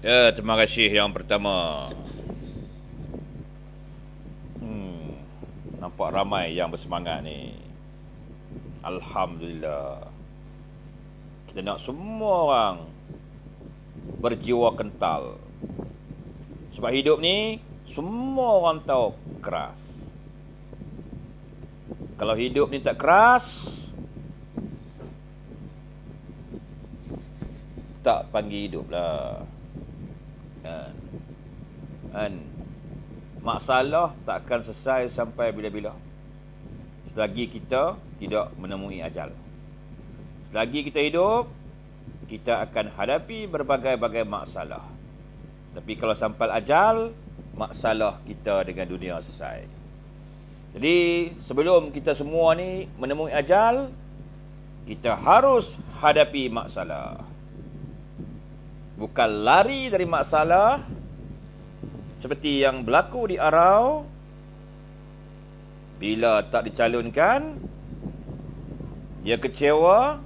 Ya, terima kasih yang pertama. Nampak ramai yang bersemangat ni. Alhamdulillah. Kita nak semua orang berjiwa kental. Sebab hidup ni semua orang tahu keras. Kalau hidup ni tak keras, tak panggil hidup lah. Masalah takkan selesai sampai bila-bila selagi kita tidak menemui ajal. Selagi kita hidup, kita akan hadapi berbagai-bagai masalah. Tapi kalau sampai ajal, masalah kita dengan dunia selesai. Jadi sebelum kita semua ni menemui ajal, kita harus hadapi masalah. Bukan lari dari masalah seperti yang berlaku di Arau. Bila tak dicalonkan, dia kecewa,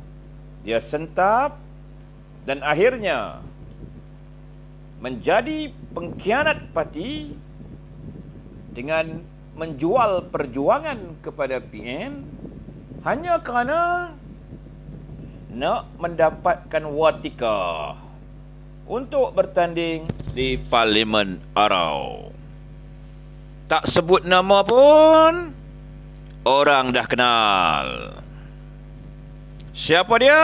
dia sentap dan akhirnya menjadi pengkhianat parti dengan menjual perjuangan kepada PN hanya kerana nak mendapatkan watika untuk bertanding di Parlimen Arau. Tak sebut nama pun, orang dah kenal. Siapa dia?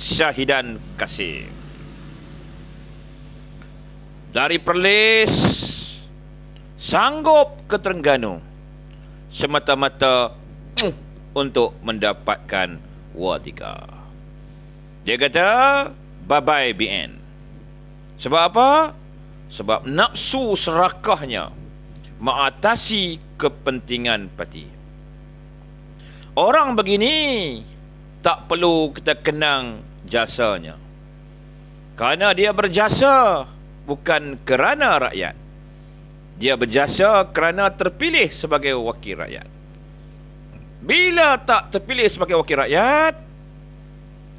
Syahidan Kasim. Dari Perlis sanggup ke Terengganu semata-mata untuk mendapatkan watika. Dia kata bye-bye BN. Sebab apa? Sebab nafsu serakahnya mengatasi kepentingan parti. Orang begini tak perlu kita kenang jasanya. Kerana dia berjasa bukan kerana rakyat. Dia berjasa kerana terpilih sebagai wakil rakyat. Bila tak terpilih sebagai wakil rakyat,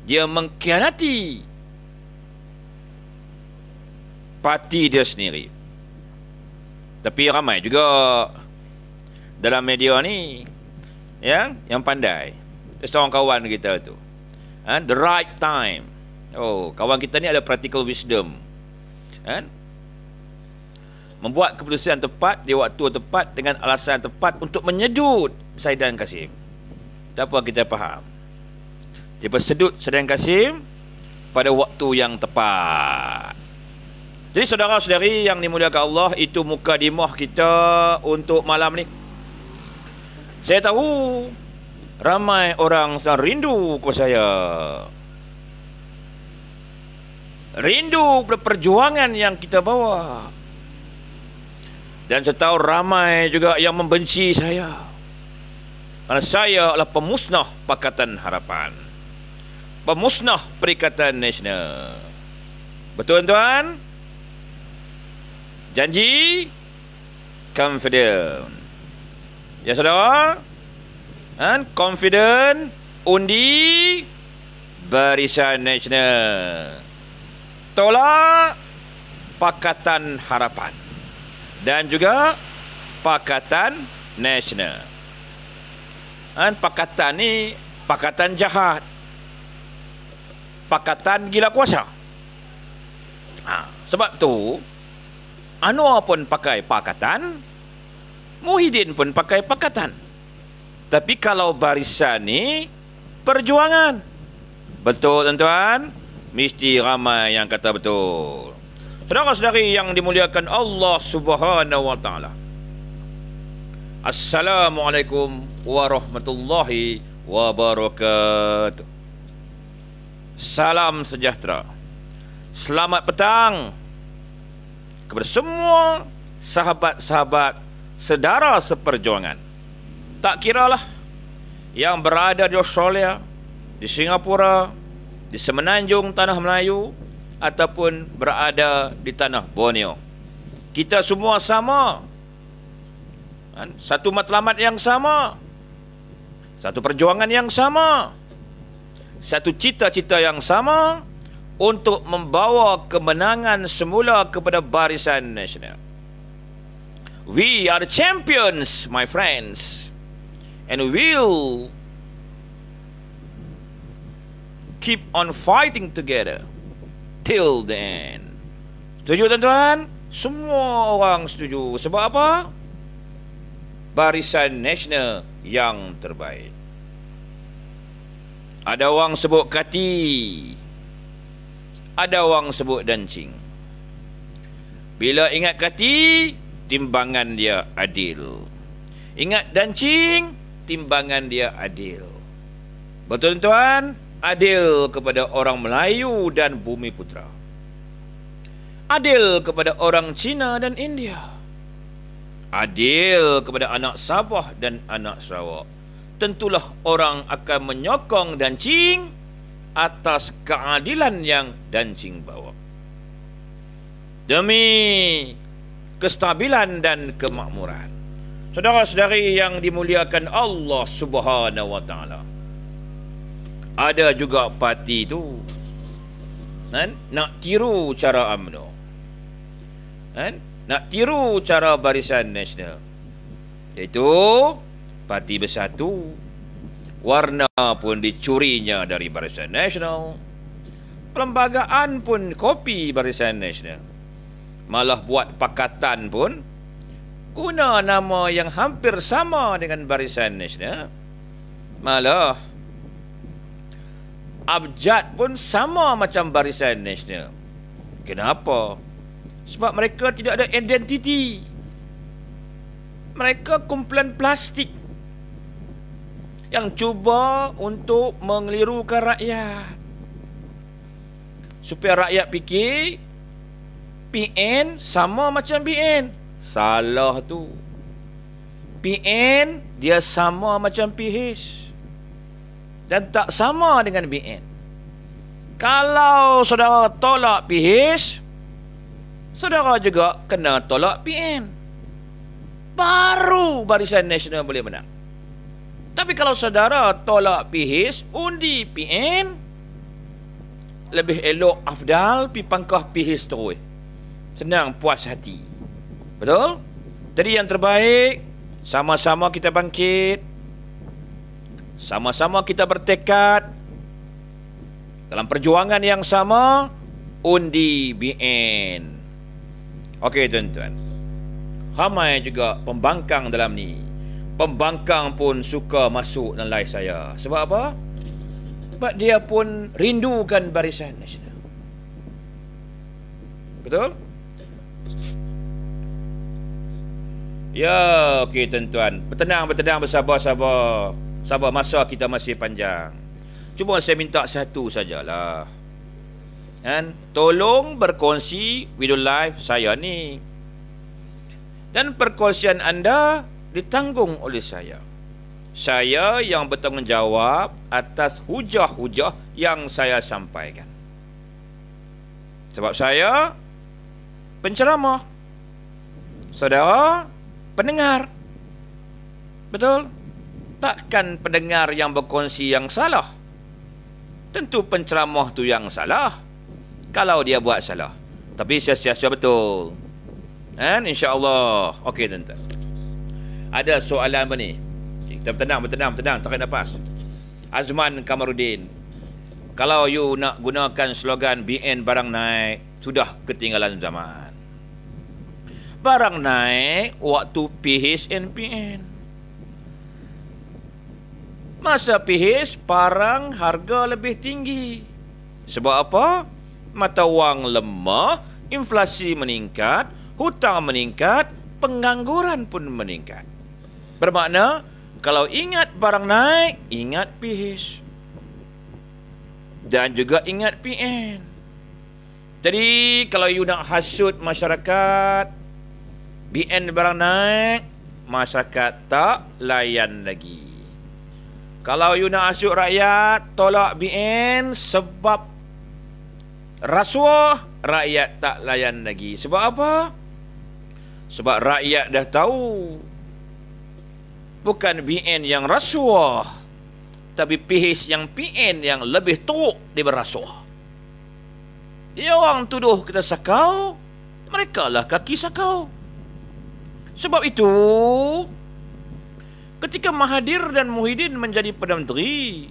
dia mengkhianati parti dia sendiri. Tapi ramai juga dalam media ni yang pandai. Seorang kawan kita tu, the right time. Oh, kawan kita ni ada practical wisdom. Membuat keputusan tepat di waktu tepat dengan alasan tepat untuk menyedut Syahidan Kasim. Tak apa, kita faham. Dia bersedut Syahidan Kasim pada waktu yang tepat. Jadi saudara-saudari yang dimuliakan Allah, itu mukadimah kita untuk malam ni. Saya tahu ramai orang sedang rindu kepada saya. Rindu kepada perjuangan yang kita bawa. Dan saya tahu ramai juga yang membenci saya. Kerana saya adalah pemusnah Pakatan Harapan, pemusnah Perikatan Nasional. Betul tuan? Janji confident. Ya saudara? Confident undi Barisan Nasional. Tolak Pakatan Harapan dan juga Pakatan Nasional. Pakatan ni pakatan jahat, pakatan gila kuasa. Sebab tu Anwar pun pakai pakatan, Muhyiddin pun pakai pakatan. Tapi kalau barisan ni perjuangan. Betul tuan-tuan? Mesti ramai yang kata betul. Saudara-saudari yang dimuliakan Allah Subhanahu wa taala. Assalamualaikum warahmatullahi wabarakatuh. Salam sejahtera. Selamat petang kepada semua sahabat-sahabat sedara seperjuangan. Tak kiralah yang berada di Australia, di Singapura, di Semenanjung Tanah Melayu, ataupun berada di Tanah Borneo. Kita semua sama. Satu matlamat yang sama. Satu perjuangan yang sama. Satu cita-cita yang sama untuk membawa kemenangan semula kepada Barisan Nasional. We are champions, my friends, and we'll keep on fighting together till the end. Setuju tuan-tuan? Semua orang setuju. Sebab apa? Barisan Nasional yang terbaik. Ada orang sebut Kati, ada orang sebut dancing. Bila ingat Kati, timbangan dia adil. Ingat dancing, timbangan dia adil. Betul tuan? Adil kepada orang Melayu dan Bumi Putra. Adil kepada orang Cina dan India. Adil kepada anak Sabah dan anak Sarawak. Tentulah orang akan menyokong dancing atas keadilan yang dancing bawa. Demi kestabilan dan kemakmuran. Saudara-saudari yang dimuliakan Allah Subhanahu wa taala. Ada juga parti tu nak tiru cara UMNO. Nak tiru cara Barisan Nasional. Iaitu Parti Bersatu. Warna pun dicurinya dari Barisan Nasional. Perlembagaan pun kopi Barisan Nasional. Malah buat pakatan pun guna nama yang hampir sama dengan Barisan Nasional. Malah abjad pun sama macam Barisan Nasional. Kenapa? Sebab mereka tidak ada identiti. Mereka kumpulan plastik yang cuba untuk mengelirukan rakyat, supaya rakyat fikir PN sama macam BN. Salah tu. PN dia sama macam PH dan tak sama dengan BN. Kalau saudara tolak PH, saudara juga kena tolak PN. Baru Barisan Nasional boleh menang. Tapi kalau saudara tolak PH, undi PN, lebih elok afdal pi pangkah PH terus. Senang, puas hati. Betul? Jadi yang terbaik, sama-sama kita bangkit, sama-sama kita bertekad dalam perjuangan yang sama, undi BN. Okey tuan-tuan, ramai juga pembangkang dalam ni. Pembangkang pun suka masuk dalam live saya. Sebab apa? Sebab dia pun rindukan Barisan Nasional. Betul? Ya, okey tuan-tuan. Bertenang, bersabar. Sabar, masa kita masih panjang. Cuma saya minta satu sajalah. Tolong berkongsi video live saya ni. Dan perkongsian anda ditanggung oleh saya. Saya yang bertanggungjawab atas hujah-hujah yang saya sampaikan. Sebab saya penceramah, saudara pendengar. Betul? Takkan pendengar yang berkongsi yang salah. Tentu penceramah tu yang salah kalau dia buat salah. Tapi sia-sia betul. InsyaAllah. Okey tuan-tuan. Ada soalan apa ni? Kita bertenang, tarik nafas. Azman Kamarudin, kalau you nak gunakan slogan BN barang naik, sudah ketinggalan zaman. Barang naik waktu PH and PN. Masa PH, barang harga lebih tinggi. Sebab apa? Mata wang lemah, inflasi meningkat, hutang meningkat, pengangguran pun meningkat. Bermakna, kalau ingat barang naik, ingat PH. Dan juga ingat PN. Jadi, kalau you nak hasut masyarakat, BN barang naik, masyarakat tak layan lagi. Kalau you nak hasut rakyat, tolak BN sebab rasuah, rakyat tak layan lagi. Sebab apa? Sebab rakyat dah tahu bukan BN yang rasuah, tapi PH yang PN yang lebih teruk daripada rasuah. Dia orang tuduh kita sakau, mereka lah kaki sakau. Sebab itu, ketika Mahathir dan Muhyiddin menjadi Perdana Menteri,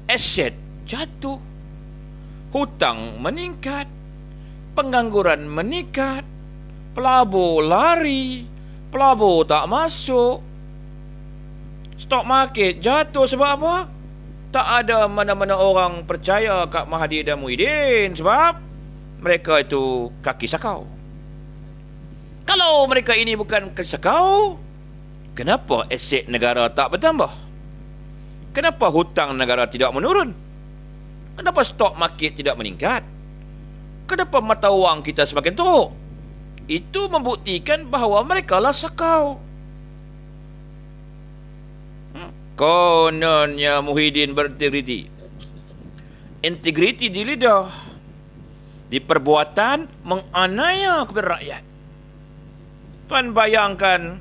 aset jatuh, hutang meningkat, pengangguran meningkat, pelabur lari, pelabur tak masuk, stok market jatuh. Sebab apa? Tak ada mana-mana orang percaya kat Mahathir dan Muhyiddin, sebab mereka itu kaki sakau. Kalau mereka ini bukan kaki sakau, kenapa aset negara tak bertambah? Kenapa hutang negara tidak menurun? Kenapa stok market tidak meningkat? Kenapa mata wang kita semakin teruk? Itu membuktikan bahawa mereka lah sakau. Kononnya Muhyiddin berintegriti. Integriti di lidah, di perbuatan menganiaya kepada rakyat. Tuan bayangkan,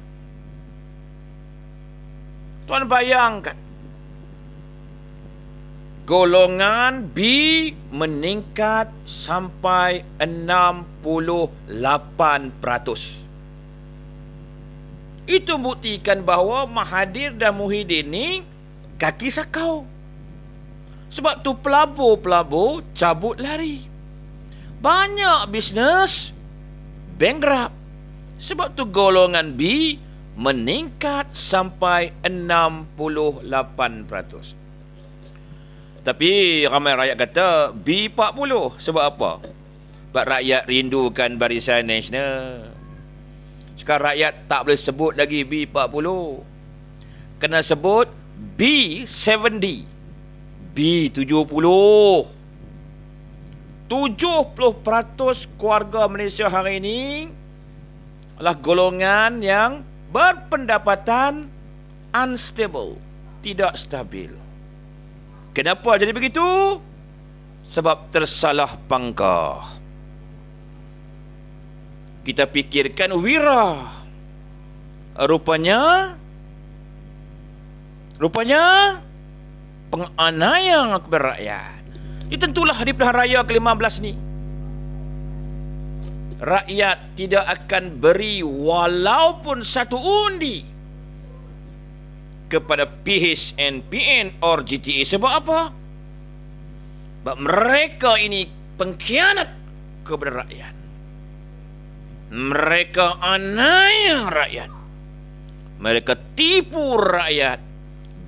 golongan B meningkat sampai 68%. Itu buktikan bahawa Mahathir dan Muhyiddin ni kaki sakau. Sebab tu pelabur-pelabur cabut lari. Banyak bisnes bankrupt. Sebab tu golongan B meningkat sampai 68%. Tapi ramai rakyat kata B40. Sebab apa? Sebab rakyat rindukan Barisan Nasional. Sekarang rakyat tak boleh sebut lagi B40. Kena sebut B70. B70. 70% keluarga Malaysia hari ini adalah golongan yang berpendapatan unstable, tidak stabil. Kenapa jadi begitu? Sebab tersalah pangkah. Kita fikirkan wira. Rupanya penganiayaan kepada rakyat. Itu tentulah di pilihan raya ke-15 ni, rakyat tidak akan beri walaupun satu undi kepada PHN, PN or GTA. Sebab apa? Sebab mereka ini pengkhianat kepada rakyat. Mereka aniaya rakyat. Mereka tipu rakyat.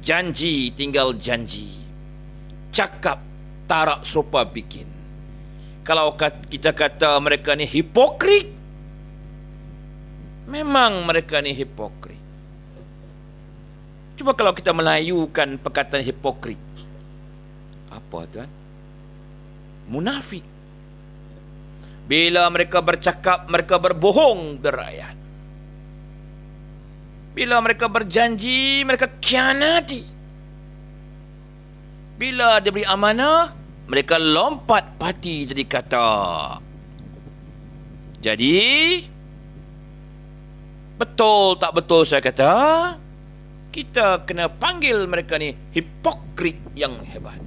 Janji tinggal janji. Cakap tarak serupa bikin. Kalau kita kata mereka ni hipokrit, memang mereka ni hipokrit. Cuba kalau kita melayukan perkataan hipokrit, apa tuan? Munafik. Bila mereka bercakap, mereka berbohong kepada rakyat. Bila mereka berjanji, mereka khianati. Bila diberi amanah, mereka lompat parti jadi kata. Jadi, betul tak betul saya kata, kita kena panggil mereka ni hipokrit yang hebat.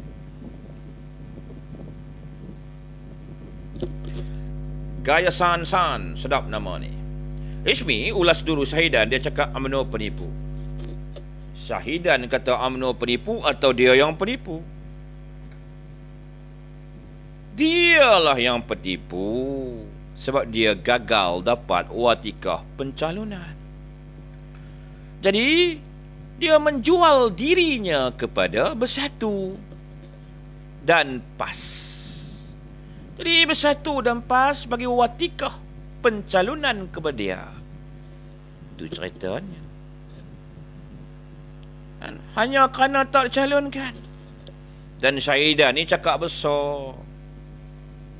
Gaya San, sedap nama ni. Ismi ulas dulu Syahidan, dia cakap UMNO penipu. Syahidan kata UMNO penipu atau dia yang penipu? Dialah yang penipu. Sebab dia gagal dapat watikah pencalonan. Jadi, dia menjual dirinya kepada Bersatu dan PAS. Jadi Bersatu dan PAS bagi watikah pencalonan kepada dia. Itu ceritanya. Dan hanya kerana tak calonkan. Dan Syahidan ni cakap besar.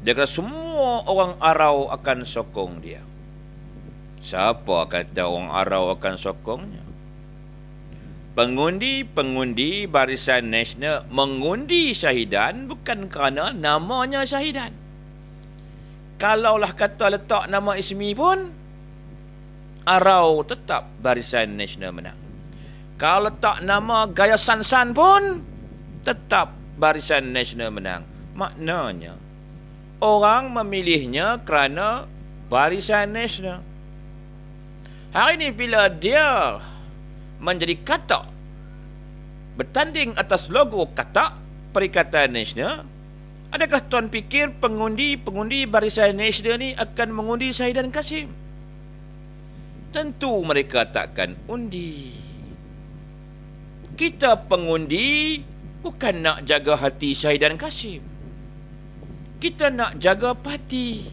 Dia kata semua orang Arau akan sokong dia. Siapa kata orang Arau akan sokongnya? Pengundi Barisan Nasional mengundi Syahidan bukan kerana namanya Syahidan. Kalaulah kata letak nama Ismi pun, Arau tetap Barisan Nasional menang. Kalau letak nama Gaya San pun, tetap Barisan Nasional menang. Maknanya, orang memilihnya kerana barisan nasional. Hari ini bila dia menjadi katak, bertanding atas logo katak Perikatan Nasional, adakah tuan fikir pengundi barisan nasional ni akan mengundi Saidan Kasim? Tentu mereka takkan undi. Kita pengundi bukan nak jaga hati Saidan Kasim. Kita nak jaga parti.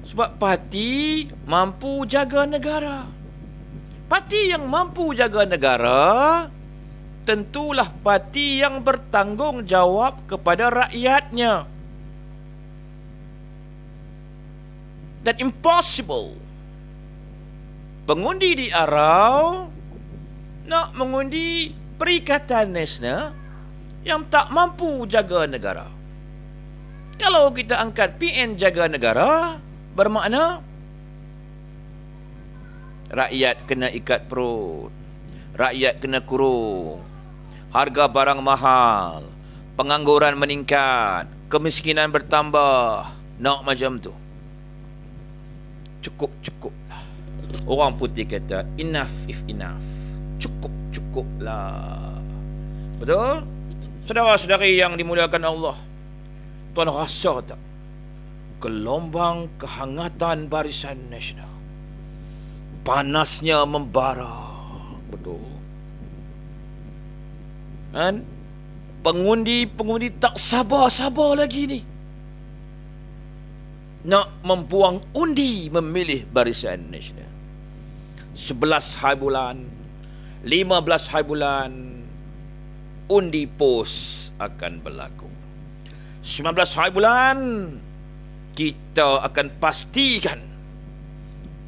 Sebab parti mampu jaga negara. Parti yang mampu jaga negara tentulah parti yang bertanggungjawab kepada rakyatnya. Dan impossible pengundi di Arau nak mengundi Perikatan Nasional yang tak mampu jaga negara. Kalau kita angkat PN jaga negara, bermakna rakyat kena ikat perut, rakyat kena kurung, harga barang mahal, pengangguran meningkat, kemiskinan bertambah. Nak macam tu. Cukup-cukuplah. Orang putih kata enough if enough. Cukup-cukuplah. Betul? Saudara-saudari yang dimuliakan Allah, tuan rasa tak gelombang kehangatan barisan nasional? Panasnya membara. Betul. Dan pengundi tak sabar-sabar lagi ni nak membuang undi memilih barisan nasional. 11 hari bulan, 15 hari bulan, undi pos akan berlaku. 19 hari bulan, kita akan pastikan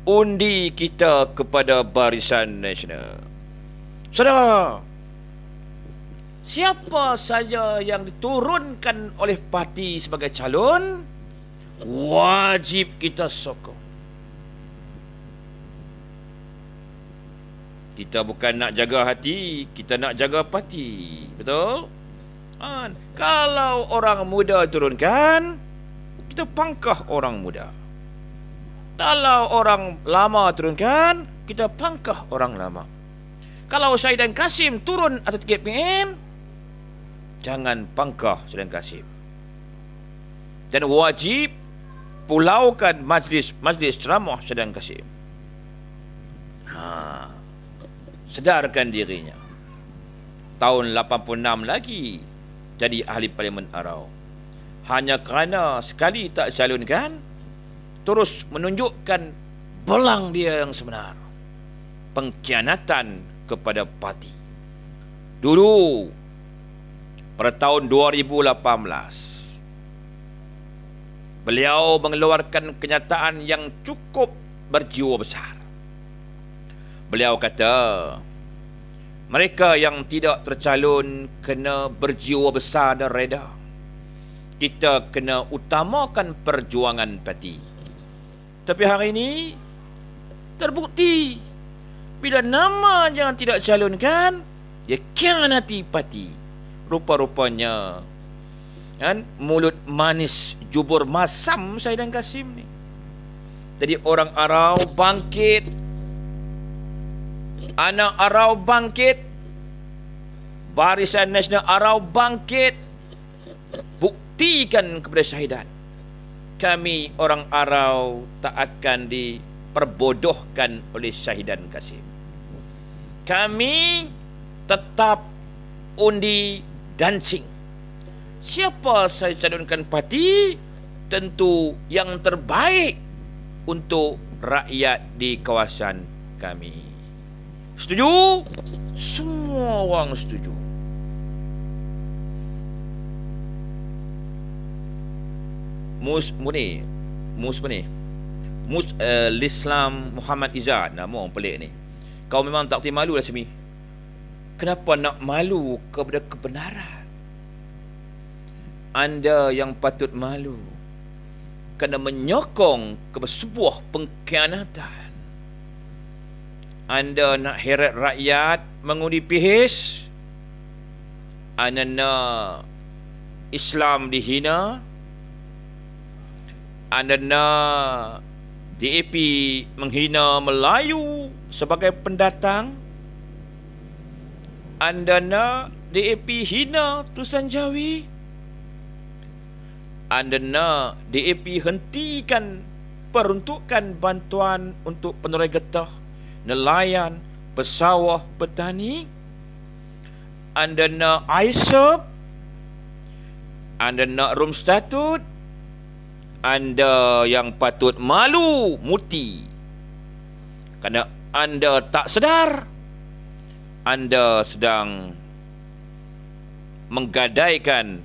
undi kita kepada barisan nasional. Saudara, siapa saja yang diturunkan oleh parti sebagai calon, wajib kita sokong. Kita bukan nak jaga hati, kita nak jaga parti. Betul? Kalau orang muda turunkan, kita pangkah orang muda. Kalau orang lama turunkan, kita pangkah orang lama. Kalau Saidan Kasim turun atas tiket PN, jangan pangkah Saidan Kasim. Dan wajib pulaukan majlis ceramah Saidan Kasim. Sedarkan dirinya. Tahun 86 lagi jadi ahli Parlimen Arau. Hanya kerana sekali tak calonkan, terus menunjukkan belang dia yang sebenar. Pengkhianatan kepada parti. Dulu pada tahun 2018, beliau mengeluarkan kenyataan yang cukup berjiwa besar. Beliau kata, mereka yang tidak tercalon kena berjiwa besar dan reda. Kita kena utamakan perjuangan parti. Tapi hari ini terbukti, bila nama yang tidak calonkan, dia khianati parti. Rupa-rupanya mulut manis jubur masam Saidan Kasim ni. Jadi orang Arau bangkit, anak Arau bangkit, Barisan Nasional Arau bangkit. Buktikan kepada Saidan, kami orang Arau tak akan diperbodohkan oleh Saidan Kasim. Kami tetap undi dancing. Siapa saya calonkan parti, tentu yang terbaik untuk rakyat di kawasan kami. Setuju? Semua orang setuju. Islam Muhammad Izzat, nama orang pelik ni. Kau memang tak boleh malu lah Semi. Kenapa nak malu kepada kebenaran? Anda yang patut malu kerana menyokong kepada sebuah pengkhianatan. Anda nak heret rakyat mengundi PH, anda nak Islam dihina, Anda nak DAP menghina Melayu sebagai pendatang? Anda nak DAP hina tulisan Jawi? Anda nak DAP hentikan peruntukan bantuan untuk penerai getah, nelayan, pesawah, petani? Anda nak ISOP? Anda nak room statut? Anda yang patut malu muti, kerana anda tak sedar anda sedang menggadaikan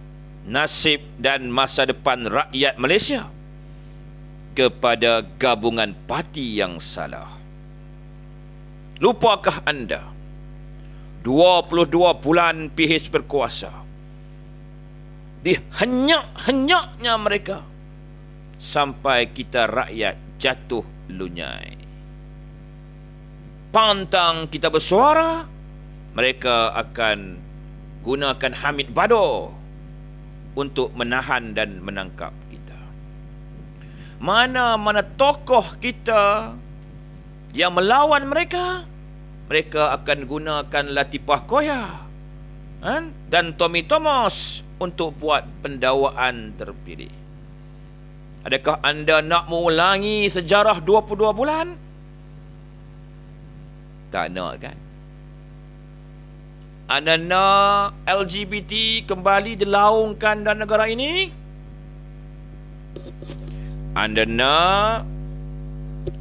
nasib dan masa depan rakyat Malaysia kepada gabungan parti yang salah. Lupakah anda 22 bulan PH berkuasa, dihenyak-henyaknya mereka sampai kita rakyat jatuh lunyai. Pantang kita bersuara, mereka akan gunakan Hamid Bado untuk menahan dan menangkap kita. Mana-mana tokoh kita yang melawan mereka, mereka akan gunakan Latifah Koya dan Tommy Thomas untuk buat pendakwaan terpilih. Adakah anda nak mengulangi sejarah 22 bulan? Tak nak kan? Anda nak LGBT kembali dilaungkan dalam negara ini? Anda nak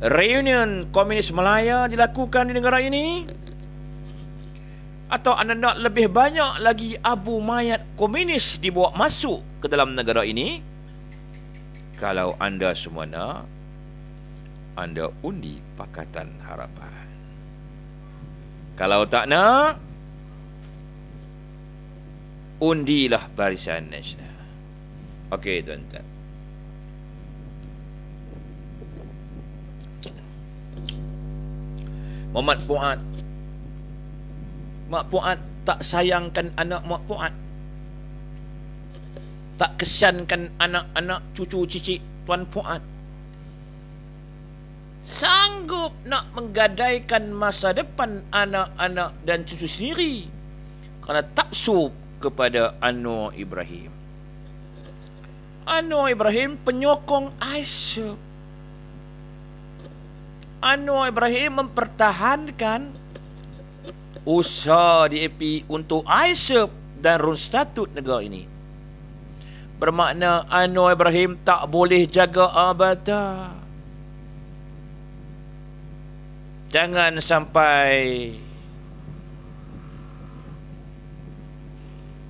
reunion Komunis Malaya dilakukan di negara ini? Atau anda nak lebih banyak lagi abu mayat komunis dibawa masuk ke dalam negara ini? Kalau anda semua nak, anda undi Pakatan Harapan. Kalau tak nak, undilah Barisan Nasional. Okey, tuan-tuan. Muhammad Fuad. Mak Fuad tak sayangkan anak Mak Fuad. Tak kesiankan anak-anak cucu cicit Tuan Fuad. Sanggup nak menggadaikan masa depan anak-anak dan cucu sendiri kerana taksub kepada Anwar Ibrahim. Anwar Ibrahim penyokong ISOP. Anwar Ibrahim mempertahankan usaha DAP untuk ISOP dan run statut negara ini. Bermakna Anwar Ibrahim tak boleh jaga abada. Jangan sampai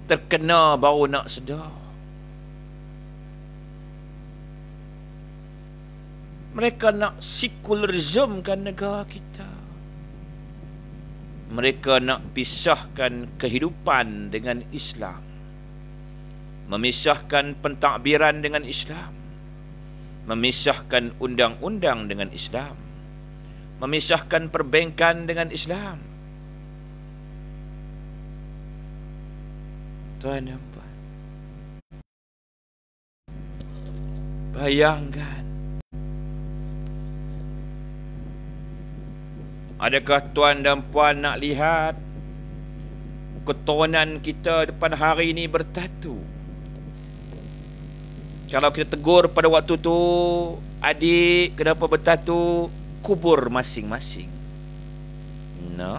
terkena baru nak sedar. Mereka nak sekularismkan negara kita. Mereka nak pisahkan kehidupan dengan Islam, memisahkan pentadbiran dengan Islam, memisahkan undang-undang dengan Islam, memisahkan perbankan dengan Islam. Tuan dan puan, bayangkan, adakah tuan dan puan nak lihat keturunan kita depan hari ini bertatu? Kalau kita tegur pada waktu tu, adik kenapa bertatu? Kubur masing-masing. No.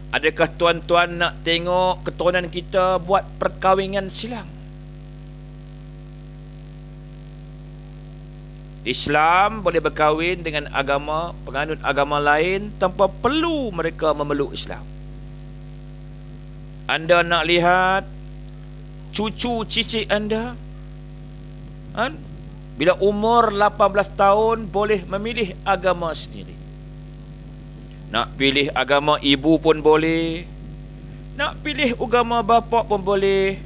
Adakah tuan-tuan nak tengok keturunan kita buat perkahwinan silang? Islam boleh berkahwin dengan agama, penganut agama lain tanpa perlu mereka memeluk Islam. Anda nak lihat cucu cicit anda, bila umur 18 tahun boleh memilih agama sendiri. Nak pilih agama ibu pun boleh, nak pilih agama bapa pun boleh,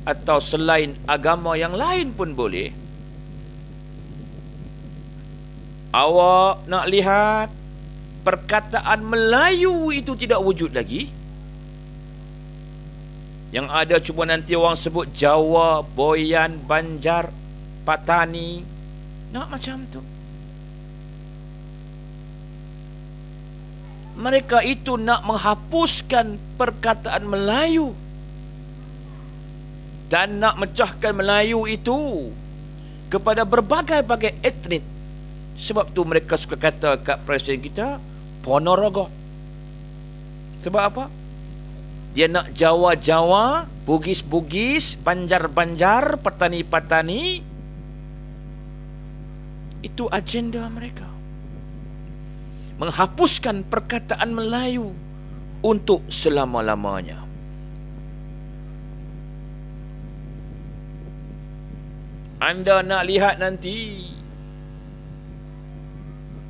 atau selain agama yang lain pun boleh. Awak nak lihat perkataan Melayu itu tidak wujud lagi? Yang ada cuma nanti orang sebut Jawa, Boyan, Banjar, Patani. Nak macam tu. Mereka itu nak menghapuskan perkataan Melayu dan nak mecahkan Melayu itu kepada berbagai-bagai etnik. Sebab tu mereka suka kata kat presiden kita Ponorogo. Sebab apa? Dia nak Jawa-Jawa, Bugis-Bugis, Banjar-Banjar, Patani-Patani. Itu agenda mereka. Menghapuskan perkataan Melayu untuk selama-lamanya. Anda nak lihat nanti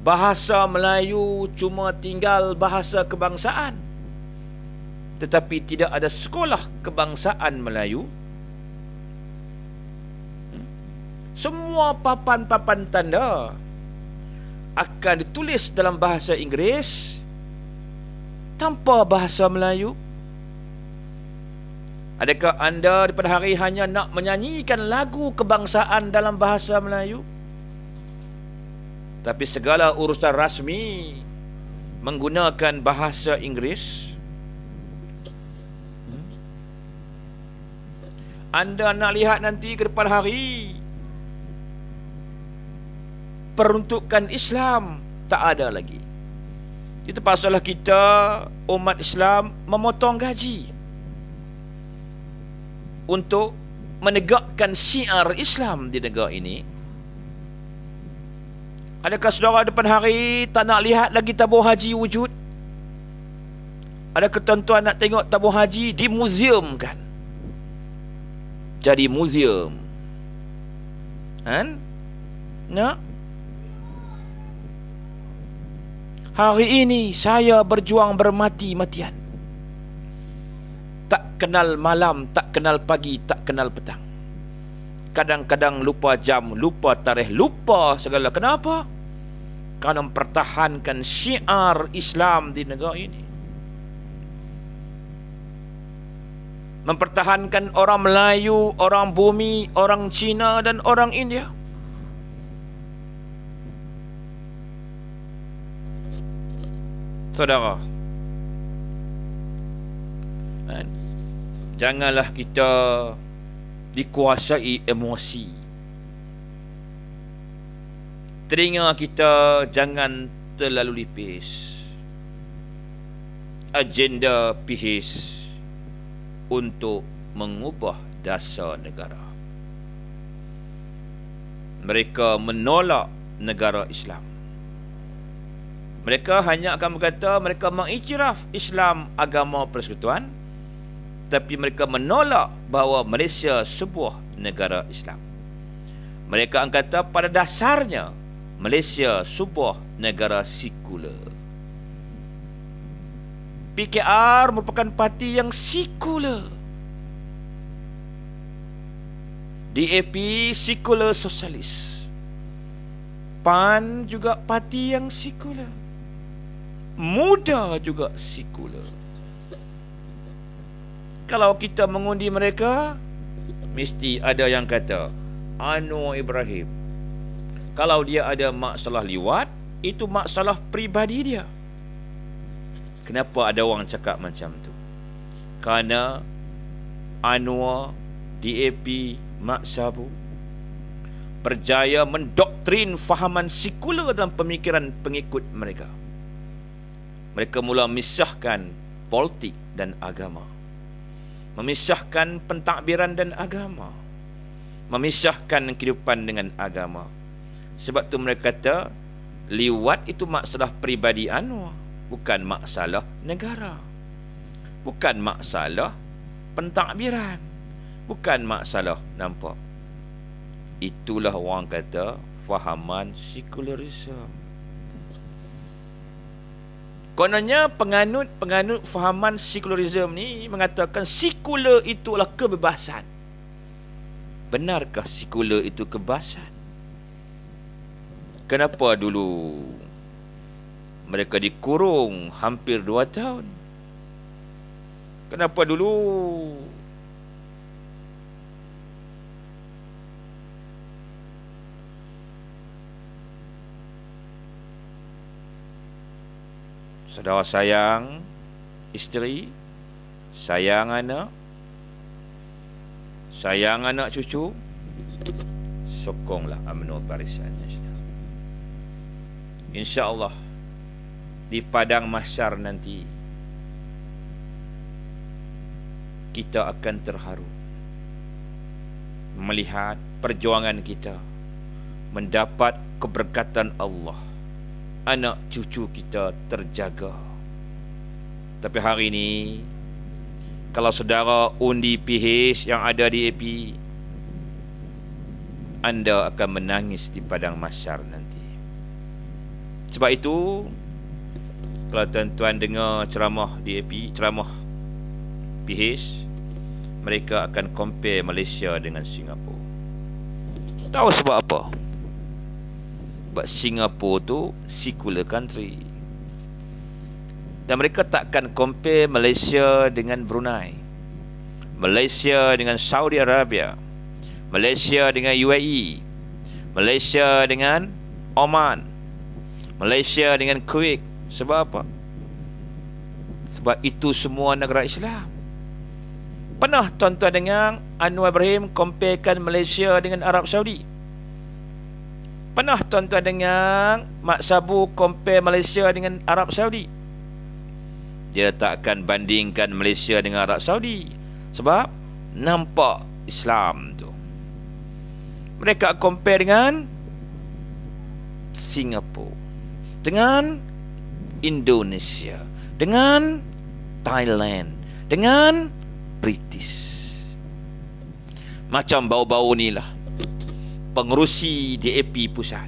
bahasa Melayu cuma tinggal bahasa kebangsaan, tetapi tidak ada sekolah kebangsaan Melayu. Semua papan-papan tanda akan ditulis dalam bahasa Inggeris tanpa bahasa Melayu. Adakah anda pada hari hanya nak menyanyikan lagu kebangsaan dalam bahasa Melayu? Tapi segala urusan rasmi menggunakan bahasa Inggeris. Anda nak lihat nanti ke depan hari, peruntukan Islam tak ada lagi. Itu pasalah kita umat Islam memotong gaji untuk menegakkan syiar Islam di negara ini. Adakah saudara depan hari tak nak lihat lagi tabur haji wujud? Adakah tuan-tuan nak tengok tabur haji di muzium kan? Jadi muzium. Kan? Nak? Hari ini saya berjuang bermati-matian. Tak kenal malam, tak kenal pagi, tak kenal petang. Kadang-kadang lupa jam, lupa tarikh, lupa segala. Kenapa? Kerana mempertahankan syiar Islam di negara ini. Mempertahankan orang Melayu, orang Bumi, orang Cina dan orang India. Saudara, janganlah kita dikuasai emosi. Telinga kita jangan terlalu lipis. Agenda pihis untuk mengubah dasar negara. Mereka menolak negara Islam. Mereka hanya akan berkata mereka mengiktiraf Islam agama persekutuan, tapi mereka menolak bahawa Malaysia sebuah negara Islam. Mereka akan kata pada dasarnya Malaysia sebuah negara sekular. PKR merupakan parti yang sekular. DAP sekular sosialis. PAN juga parti yang sekular. Muda juga sekular. Kalau kita mengundi mereka, mesti ada yang kata Anwar Ibrahim, kalau dia ada masalah liwat, itu masalah peribadi dia. Kenapa ada orang cakap macam tu? Kerana Anwar, DAP, Mak Sabu berjaya mendoktrin fahaman sekular dalam pemikiran pengikut mereka. Mereka mula memisahkan politik dan agama, memisahkan pentadbiran dan agama, memisahkan kehidupan dengan agama. Sebab tu mereka kata liwat itu masalah peribadi Anwar, bukan masalah negara, bukan masalah pentadbiran, bukan masalah. Nampak? Itulah orang kata fahaman sekularisme. Kononnya penganut fahaman sekularisme ni mengatakan sekular itu adalah kebebasan. Benarkah sekular itu kebebasan? Kenapa dulu mereka dikurung hampir 2 tahun? Kenapa dulu Saudara sayang isteri, sayang anak cucu, sokonglah UMNO barisannya. InsyaAllah di padang mahsyar nanti kita akan terharu melihat perjuangan kita mendapat keberkatan Allah, anak cucu kita terjaga. Tapi hari ini kalau saudara undi PH yang ada di AP, anda akan menangis di padang mahsyar nanti. Sebab itu, kalau tuan-tuan dengar ceramah di AP, ceramah PH, mereka akan compare Malaysia dengan Singapura. Tahu sebab apa? Sebab Singapura tu secular country, dan mereka takkan compare Malaysia dengan Brunei, Malaysia dengan Saudi Arabia, Malaysia dengan UAE, Malaysia dengan Oman, Malaysia dengan Kuwait. Sebab apa? Sebab itu semua negara Islam. Pernah tuan-tuan dengar Anwar Ibrahim comparekan Malaysia dengan Arab Saudi? Pernah tuan-tuan dengar Mak Sabu compare Malaysia dengan Arab Saudi? Dia tak akan bandingkan Malaysia dengan Arab Saudi. Sebab nampak Islam tu. Mereka compare dengan Singapura, dengan Indonesia, dengan Thailand, dengan British. Macam bau-bau ni lah pengerusi DAP pusat,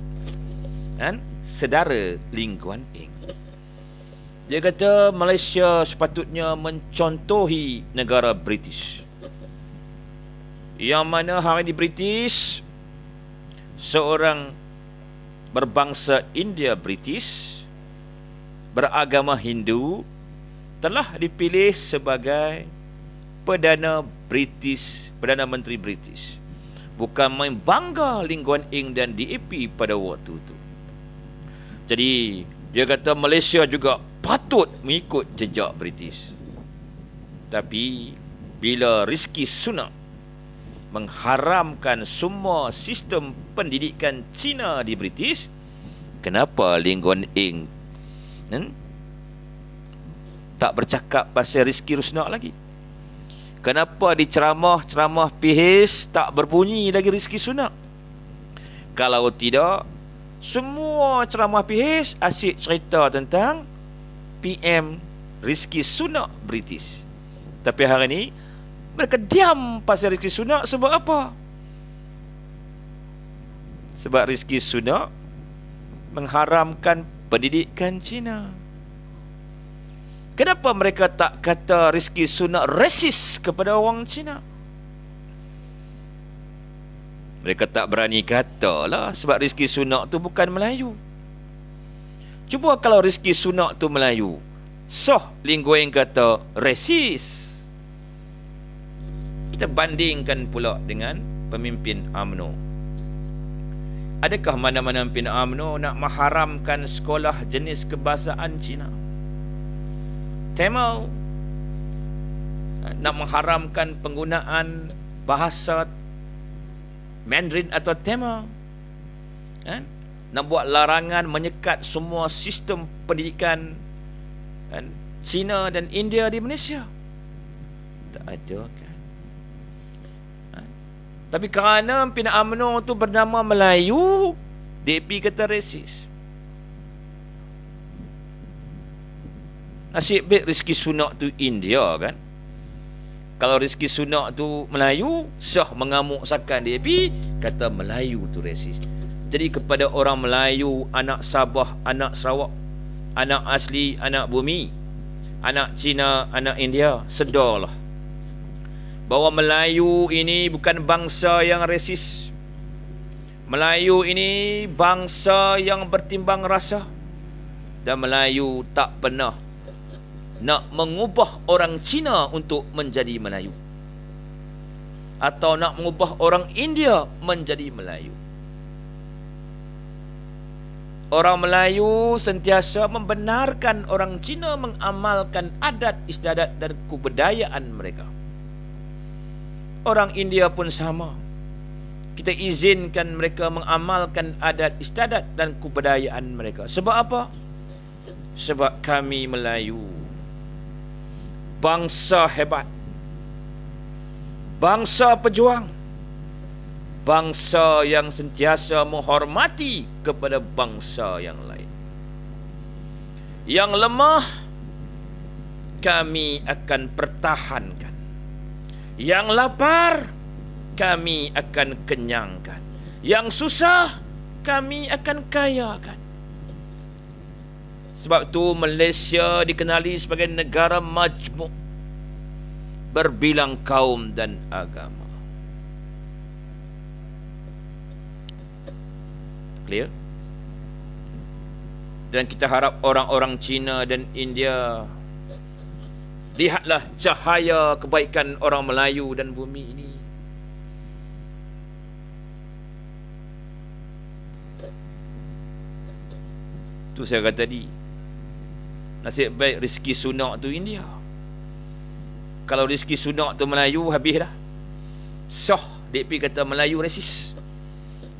kan? Sedara Lee Kuan Yew, dia kata Malaysia sepatutnya mencontohi negara British, yang mana hari ini British, seorang berbangsa India British, beragama Hindu, telah dipilih sebagai Perdana British, Perdana Menteri British. Bukan main bangga Lee Kuan Yew dan DAP pada waktu itu. Jadi dia kata Malaysia juga patut mengikut jejak British. Tapi bila Rizky Sunak mengharamkan semua sistem pendidikan Cina di British, kenapa Lee Kuan Yew tak bercakap pasal Rizky Sunak lagi? Kenapa di ceramah PH tak berbunyi lagi Rizky Sunak? Kalau tidak, semua ceramah PH asyik cerita tentang PM Rizky Sunak British. Tapi hari ini mereka diam pasal Rizky Sunak. Sebab apa? Sebab Rizky Sunak mengharamkan pendidikan Cina. Kenapa mereka tak kata Rizky Sunak resis kepada orang Cina? Mereka tak berani kata lah, sebab Rizky Sunak tu bukan Melayu. Cuba kalau Rizky Sunak tu Melayu, soh Lee Kuan Yew kata resis. Kita bandingkan pula dengan pemimpin UMNO. Adakah mana-mana pemimpin UMNO nak mengharamkan sekolah jenis kebahasaan Cina? Tamil nak mengharamkan penggunaan bahasa Mandarin atau Tamil, kan? Nak buat larangan menyekat semua sistem pendidikan, kan, Cina dan India di Malaysia. Tak ada, kan? Tapi kerana pimpinan UMNO tu bernama Melayu, DAP kata resis. Nasib baik Rizky Sunak tu India, kan? Kalau Rizky Sunak tu Melayu, sah mengamuk sakan DAP, kata Melayu tu resis. Jadi kepada orang Melayu, anak Sabah, anak Sarawak, anak asli, anak bumi, anak Cina, anak India, sedarlah bahawa Melayu ini bukan bangsa yang resis. Melayu ini bangsa yang bertimbang rasa. Dan Melayu tak pernah nak mengubah orang Cina untuk menjadi Melayu, atau nak mengubah orang India menjadi Melayu. Orang Melayu sentiasa membenarkan orang Cina mengamalkan adat istiadat dan kebudayaan mereka. Orang India pun sama. Kita izinkan mereka mengamalkan adat istiadat dan kebudayaan mereka. Sebab apa? Sebab kami Melayu bangsa hebat, bangsa pejuang, bangsa yang sentiasa menghormati kepada bangsa yang lain. Yang lemah kami akan pertahankan, yang lapar kami akan kenyangkan, yang susah kami akan kayakan. Sebab tu Malaysia dikenali sebagai negara majmuk, berbilang kaum dan agama. Clear? Dan kita harap orang-orang Cina dan India, lihatlah cahaya kebaikan orang Melayu dan bumi ini. Tu saya kata tadi, nasib baik rezeki Sunak tu India. Kalau rezeki Sunak tu Melayu, habis dah. Soh DP kata Melayu rasis,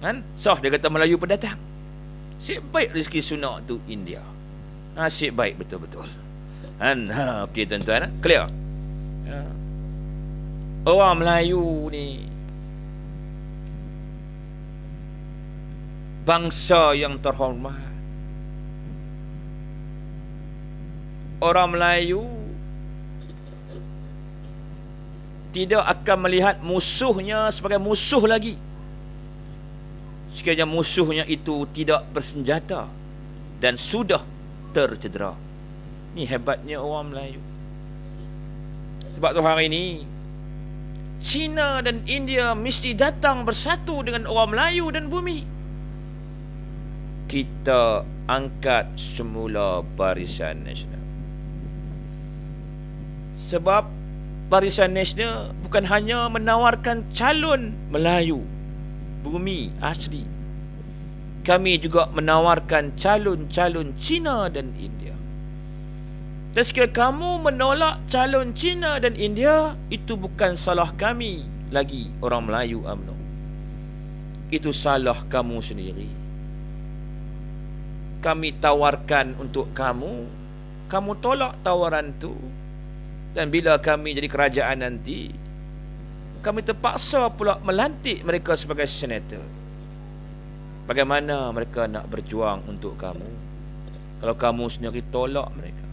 kan? Soh dia kata Melayu pendatang. Nasib baik rezeki Sunak tu India. Nasib baik betul-betul, kan? Okey tuan-tuan, clear? Orang Melayu ni bangsa yang terhormat. Orang Melayu tidak akan melihat musuhnya sebagai musuh lagi sekiranya musuhnya itu tidak bersenjata dan sudah tercedera. Ni hebatnya orang Melayu. Sebab tu hari ini China dan India mesti datang bersatu dengan orang Melayu dan bumi. Kita angkat semula Barisan Nasional. Sebab Barisan Nasional bukan hanya menawarkan calon Melayu bumi asli, kami juga menawarkan calon-calon Cina dan India. Dan sekiranya kamu menolak calon Cina dan India, itu bukan salah kami lagi orang Melayu UMNO. Itu salah kamu sendiri. Kami tawarkan untuk kamu, kamu tolak tawaran tu. Dan bila kami jadi kerajaan nanti, kami terpaksa pula melantik mereka sebagai senator. Bagaimana mereka nak berjuang untuk kamu kalau kamu sendiri tolak mereka?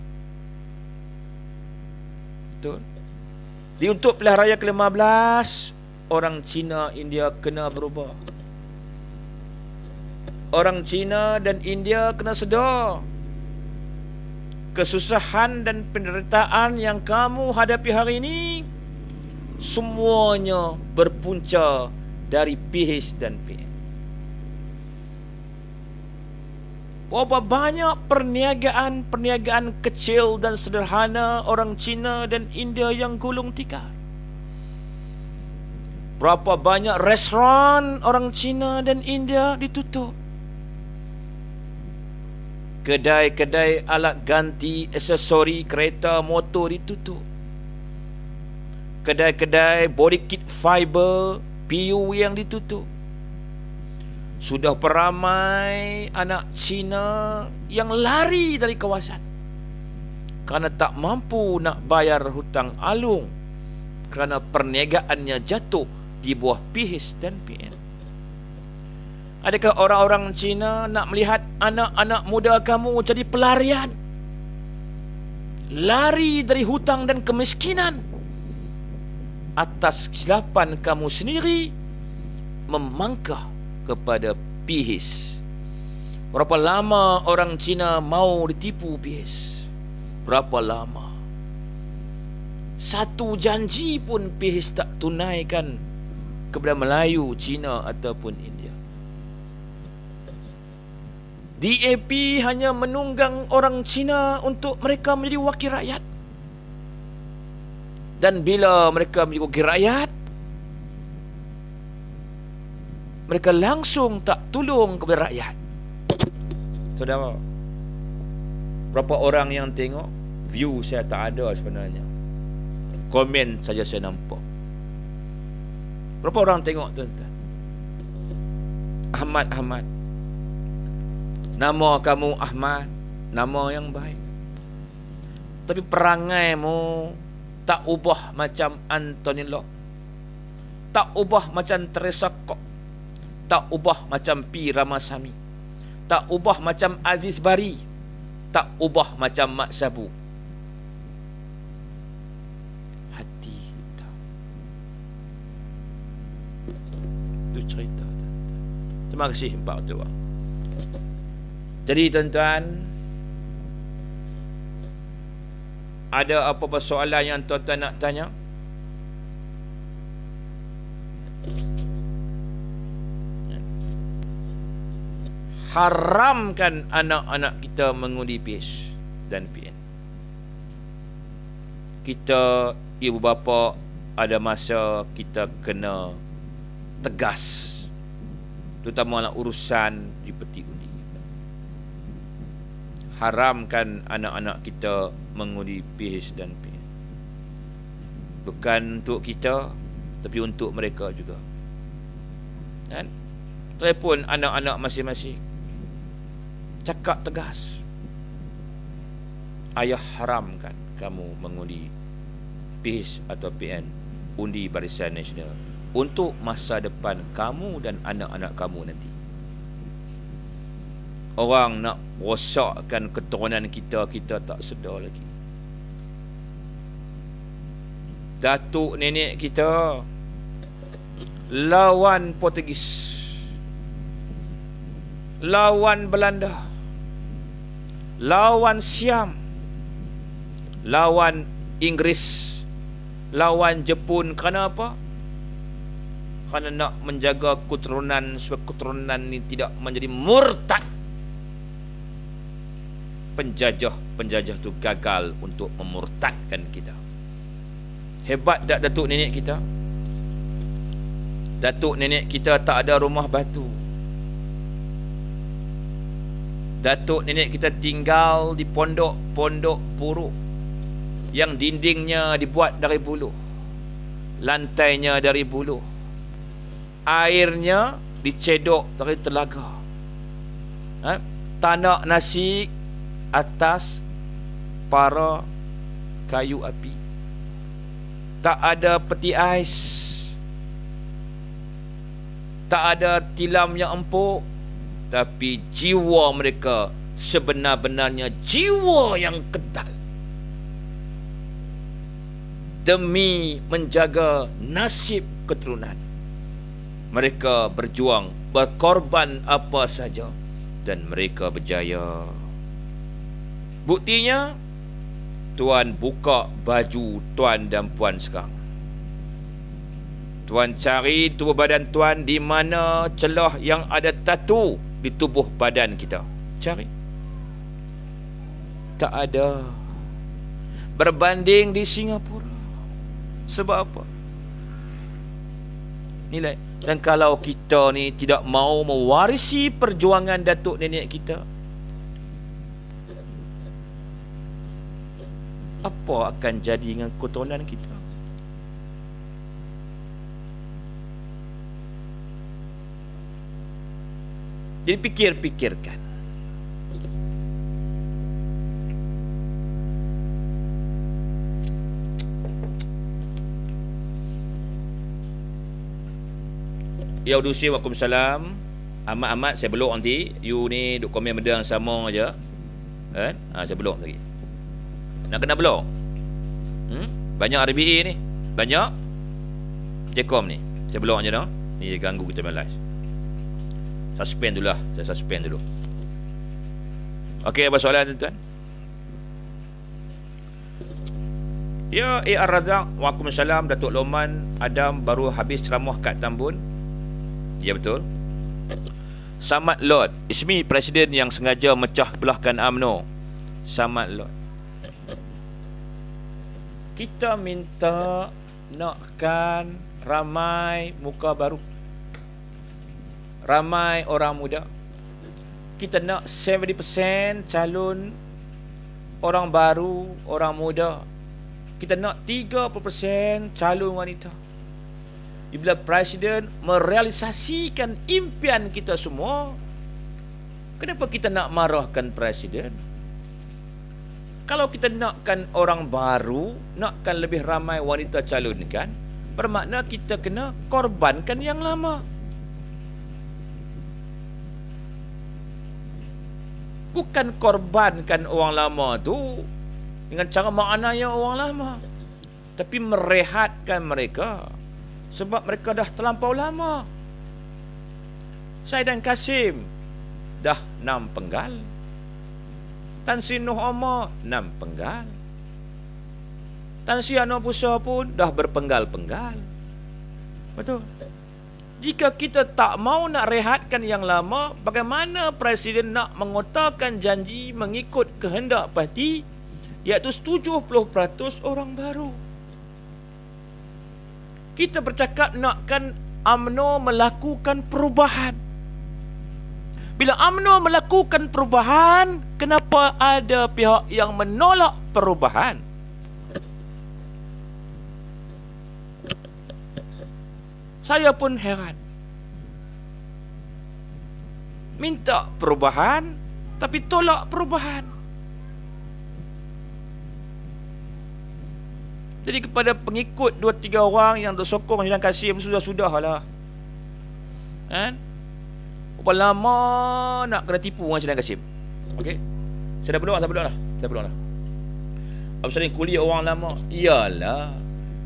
Betul? Di untuk pilihan raya ke-15, orang Cina India kena berubah. Orang Cina dan India kena sedar kesusahan dan penderitaan yang kamu hadapi hari ini semuanya berpunca dari PIHIS dan PN. Berapa banyak perniagaan kecil dan sederhana orang Cina dan India yang gulung tikar. Berapa banyak restoran orang Cina dan India ditutup. Kedai-kedai alat ganti aksesori kereta motor ditutup. Kedai-kedai body kit fiber PU yang ditutup. Sudah beramai anak Cina yang lari dari kawasan kerana tak mampu nak bayar hutang alung, kerana perniagaannya jatuh di bawah PIHIS dan PN. Adakah orang-orang Cina nak melihat anak-anak muda kamu jadi pelarian, lari dari hutang dan kemiskinan atas kesilapan kamu sendiri memangkah kepada PIHIS? Berapa lama orang Cina mau ditipu PIHIS? Berapa lama? Satu janji pun PIHIS tak tunaikan kepada Melayu, Cina ataupun India. DAP hanya menunggang orang Cina untuk mereka menjadi wakil rakyat. Dan bila mereka menjadi wakil rakyat, mereka langsung tak tolong kepada rakyat. Saudara, berapa orang yang tengok? View saya tak ada sebenarnya. Komen saja saya nampak. Berapa orang tengok, tuan-tuan? Ahmad. Nama kamu Ahmad, nama yang baik. Tapi perangaimu tak ubah macam Anthony Locke, tak ubah macam Teresa Kok, tak ubah macam P. Ramasamy, tak ubah macam Aziz Bari, tak ubah macam Mat Sabu. Hati kita. Itu cerita. Terima kasih Pak Ketua. Jadi tuan-tuan, ada apa-apa soalan yang tuan-tuan nak tanya? Haramkan anak-anak kita mengundi PH dan PN. Kita, ibu bapa, ada masa kita kena tegas, terutama urusan di peti undi. Haramkan anak-anak kita mengundi PH dan PN. Bukan untuk kita, tapi untuk mereka juga. Kan? Telefon anak-anak masing-masing, cakap tegas, ayah haramkan kamu mengundi PH atau PN, undi Barisan Nasional, untuk masa depan kamu dan anak-anak kamu nanti. Orang nak rosakkan keturunan kita, kita tak sedar lagi. Datuk nenek kita lawan Portugis, lawan Belanda, lawan Siam, lawan Inggris, lawan Jepun. Kerana apa? Kerana nak menjaga keturunan, supaya keturunan ini tidak menjadi murtad. Penjajah tu gagal untuk memurtadkan kita. Hebat tak datuk nenek kita? Datuk nenek kita tak ada rumah batu. Datuk nenek kita tinggal di pondok-pondok buruk yang dindingnya dibuat dari buluh, lantainya dari buluh, airnya dicedok dari telaga, tanah nasi atas para kayu api. Tak ada peti ais, tak ada tilam yang empuk, tapi jiwa mereka sebenar-benarnya jiwa yang kental. Demi menjaga nasib keturunan, mereka berjuang, berkorban apa saja, dan mereka berjaya. Buktinya, tuan buka baju tuan dan puan sekarang. Tuan cari tubuh badan tuan di mana celah yang ada tatu di tubuh badan kita. Cari. Tak ada. Berbanding di Singapura. Sebab apa? Nilai. Dan kalau kita ni tidak mau mewarisi perjuangan datuk nenek kita, apa akan jadi dengan keturunan kita? Jadi fikirkan. Ya udusi, waalaikumsalam. Amat saya belok nanti. You ni duk komen benda yang sama aja. Kan? Saya belok lagi. Nak kena blok. Banyak RBA ni. Banyak Jekom ni. Saya blok je dah. Ni ganggu kita main live. Suspend dulu lah. Saya suspend dulu. Okey, apa soalan tuan-tuan? Ya, A.R. Razak. Waalaikumsalam. Datuk Loman Adam baru habis ceramah kat Tambun. Ya, betul. Samad Lord. Ismi Presiden yang sengaja mecah belahkan UMNO. Samad Lord. Kita minta nakkan ramai muka baru, ramai orang muda, kita nak 70% calon orang baru, orang muda. Kita nak 30% calon wanita. Bila Presiden merealisasikan impian kita semua, kenapa kita nak marahkan Presiden? Kalau kita nakkan orang baru, nakkan lebih ramai wanita calonkan, bermakna kita kena korbankan yang lama. Bukan korbankan orang lama tu dengan cara maknanya orang lama, tapi merehatkan mereka sebab mereka dah terlampau lama. Saya dan Kasim dah 6 penggal. Tan Sri Noh Omar 6 penggal. Tan Sri Anwar Pusar pun dah berpenggal-penggal. Betul. Jika kita tak mau nak rehatkan yang lama, bagaimana Presiden nak mengotakkan janji mengikut kehendak parti, iaitu 70% orang baru? Kita bercakap nakkan UMNO melakukan perubahan. Bila UMNO melakukan perubahan, kenapa ada pihak yang menolak perubahan? Saya pun heran. Minta perubahan, tapi tolak perubahan. Jadi kepada pengikut 2-3 orang yang bersokong Syaidan Kasim, sudah-sudahlah. Kan? Berapa lama nak kena tipu dengan Syaidan Kasim? Okey. Saya dah berdoa dah. Apa sering kuliah orang lama? Iyalah.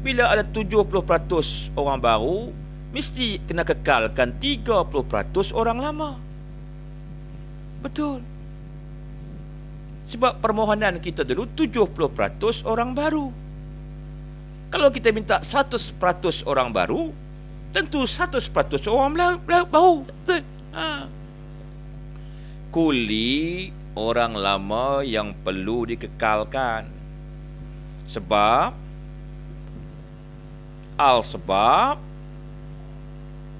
Bila ada 70% orang baru, mesti kena kekalkan 30% orang lama. Betul. Sebab permohonan kita dulu 70% orang baru. Kalau kita minta 100% orang baru, tentu 100% orang baru. Betul. Kuli orang lama yang perlu dikekalkan. Sebab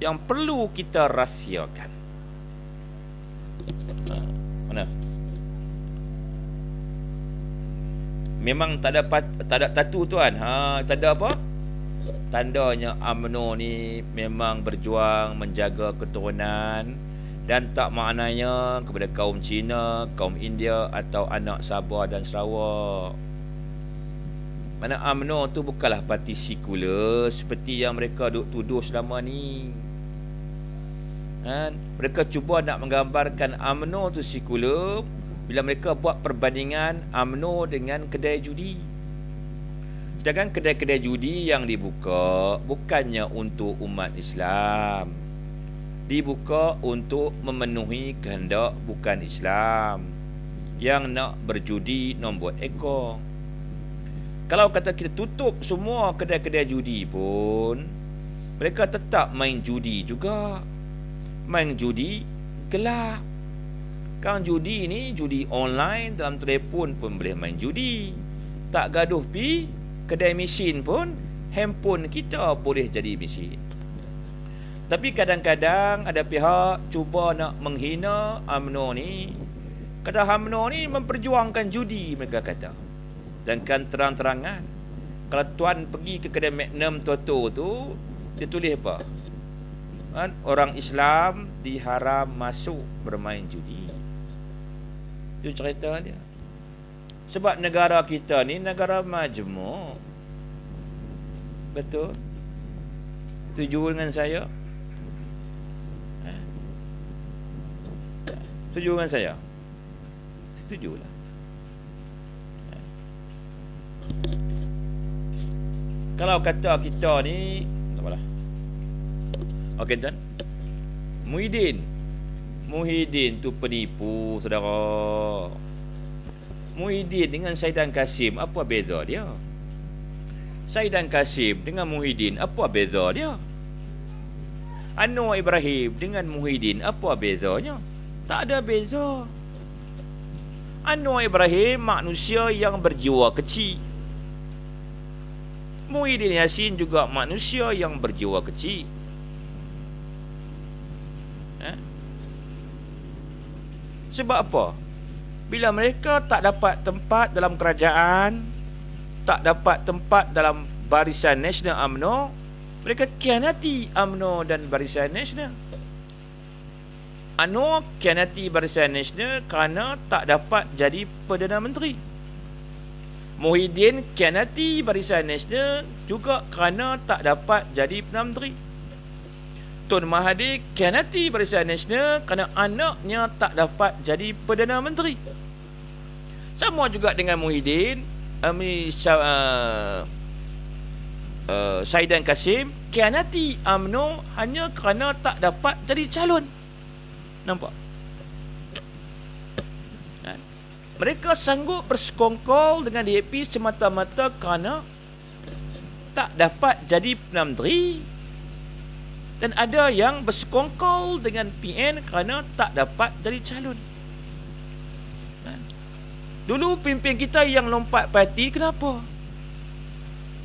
yang perlu kita rahsiakan. Mana? Memang tak ada tatu tuan. Tak ada apa? Tandanya UMNO ni memang berjuang menjaga keturunan dan tak maknanya kepada kaum Cina, kaum India atau anak Sabah dan Sarawak. Mana UMNO tu bukanlah parti sekular seperti yang mereka duk tuduh selama ni. Mereka cuba nak menggambarkan UMNO tu sekular bila mereka buat perbandingan UMNO dengan kedai judi. Sedangkan kedai-kedai judi yang dibuka bukannya untuk umat Islam, dibuka untuk memenuhi kehendak bukan Islam yang nak berjudi nombor ekor. Kalau kata kita tutup semua kedai-kedai judi pun, mereka tetap main judi juga. Main judi gelap. Kan judi ni, judi online, dalam telefon pun boleh main judi. Tak gaduh pi kedai mesin pun, handphone kita boleh jadi mesin. Tapi kadang-kadang ada pihak cuba nak menghina UMNO ni. Kata UMNO ni memperjuangkan judi, mereka kata. Dan kan terang-terangan, kalau tuan pergi ke kedai Magnum Toto tu, dia tulis apa? Orang Islam diharam masuk bermain judi. Itu cerita dia. Sebab negara kita ni negara majmuk. Betul? Setuju dengan saya? Setuju dengan saya? Setujulah. Kalau kata kita ni, tak apalah. Okey tuan. Muhyiddin tu penipu, saudara. Muhyiddin dengan Syaidan Kasim, apa beza dia? Syaidan Kasim dengan Muhyiddin, apa beza dia? Anwar Ibrahim dengan Muhyiddin, apa bezanya? Tak ada beza. Anwar Ibrahim manusia yang berjiwa kecil. Muhyiddin Yassin juga manusia yang berjiwa kecil. Sebab apa? Bila mereka tak dapat tempat dalam kerajaan, tak dapat tempat dalam Barisan Nasional UMNO, mereka khianati UMNO dan Barisan Nasional. Anwar khianati Barisan Nasional kerana tak dapat jadi Perdana Menteri. Muhyiddin khianati Barisan Nasional juga kerana tak dapat jadi Perdana Menteri. Tun Mahathir khianati Barisan Nasional kerana anaknya tak dapat jadi Perdana Menteri. Sama juga dengan Muhyiddin, Saidan Kasim khianati UMNO hanya kerana tak dapat jadi calon. Nampak? Mereka sanggup bersekongkol dengan DAP semata-mata kerana tak dapat jadi Perdana Menteri. Dan ada yang bersekongkol dengan PN kerana tak dapat jadi calon. Dulu pimpin kita yang lompat parti, kenapa?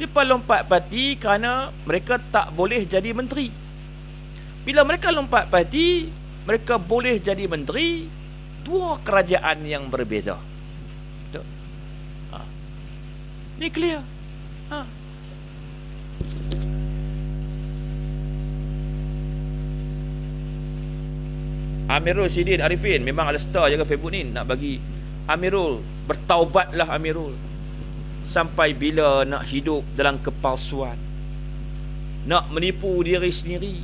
Mereka lompat parti kerana mereka tak boleh jadi menteri. Bila mereka lompat parti, mereka boleh jadi menteri. Dua kerajaan yang berbeza. Betul? Ni clear. Amirul Sidin Arifin, memang ada star jaga Facebook ni, nak bagi Amirul, bertaubatlah Amirul. Sampai bila nak hidup dalam kepalsuan, nak menipu diri sendiri,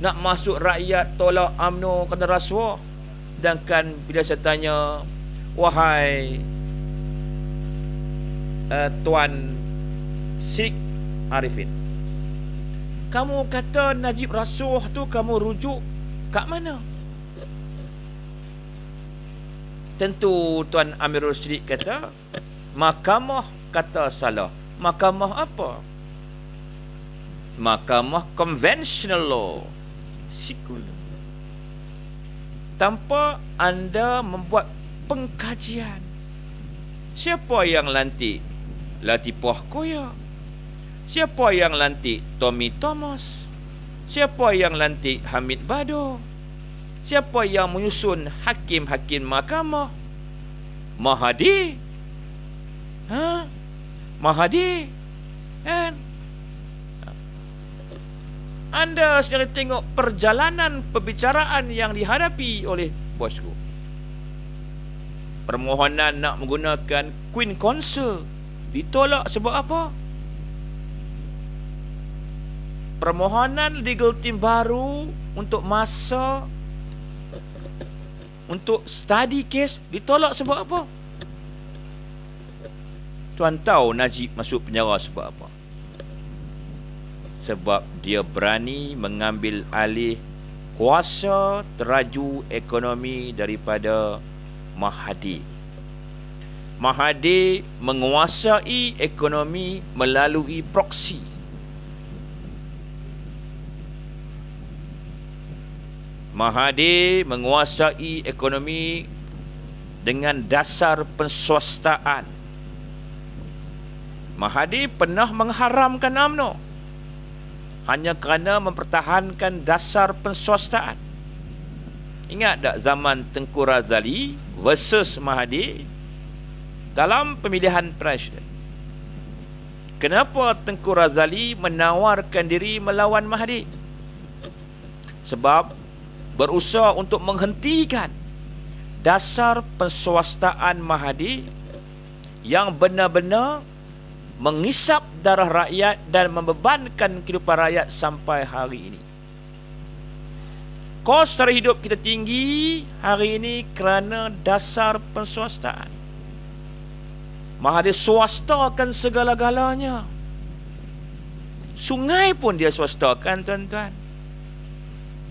nak masuk rakyat tolak UMNO kena rasuah. Sedangkan bila saya tanya, wahai Tuan Sidik Arifin, kamu kata Najib rasuah tu kamu rujuk kat mana? Tentu Tuan Amirul Sidik kata, mahkamah kata salah. Mahkamah apa? Mahkamah conventional law, sekular. Tanpa anda membuat pengkajian. Siapa yang lantik? Latifah Koya. Siapa yang lantik? Tommy Thomas. Siapa yang lantik? Hamid Bado. Siapa yang menyusun hakim-hakim mahkamah? Mahathir. Mahathir. Kan? Anda sendiri tengok perjalanan perbicaraan yang dihadapi oleh bosku. Permohonan nak menggunakan Queen Consort ditolak sebab apa? Permohonan legal team baru untuk masa untuk study case ditolak sebab apa? Tuan tahu Najib masuk penjara sebab apa? Sebab dia berani mengambil alih kuasa teraju ekonomi daripada Mahathir. Mahathir menguasai ekonomi melalui proksi. Mahathir menguasai ekonomi dengan dasar penswastaan. Mahathir pernah mengharamkan UMNO hanya kerana mempertahankan dasar penswastaan. Ingat tak zaman Tengku Razali versus Mahathir dalam pemilihan presiden? Kenapa Tengku Razali menawarkan diri melawan Mahathir? Sebab berusaha untuk menghentikan dasar penswastaan Mahathir yang benar-benar mengisap darah rakyat dan membebankan kehidupan rakyat sampai hari ini. Kos tarikh hidup kita tinggi hari ini kerana dasar penswastaan. Mahathir swastakan segala-galanya. Sungai pun dia swastakan, tuan-tuan.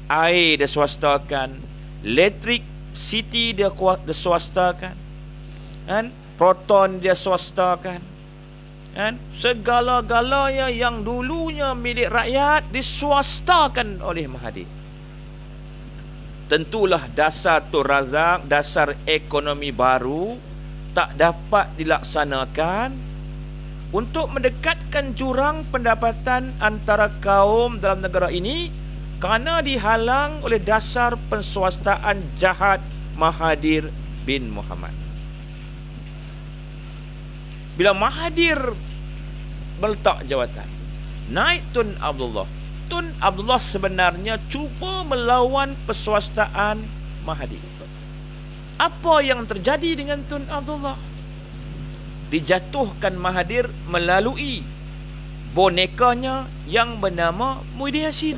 Air dia swastakan, elektrik city dia swastakan, kan? Proton dia swastakan, kan? Segala-galanya yang dulunya milik rakyat diswastakan oleh Mahathir. Tentulah dasar Tun Razak, dasar ekonomi baru tak dapat dilaksanakan untuk mendekatkan jurang pendapatan antara kaum dalam negara ini kerana dihalang oleh dasar penswastaan jahat Mahathir bin Mohamad. Bila Mahathir meletak jawatan, naik Tun Abdullah. Tun Abdullah sebenarnya cuba melawan perswastaan Mahathir. Apa yang terjadi dengan Tun Abdullah? Dijatuhkan Mahathir melalui bonekanya yang bernama Muhyiddin Yassin.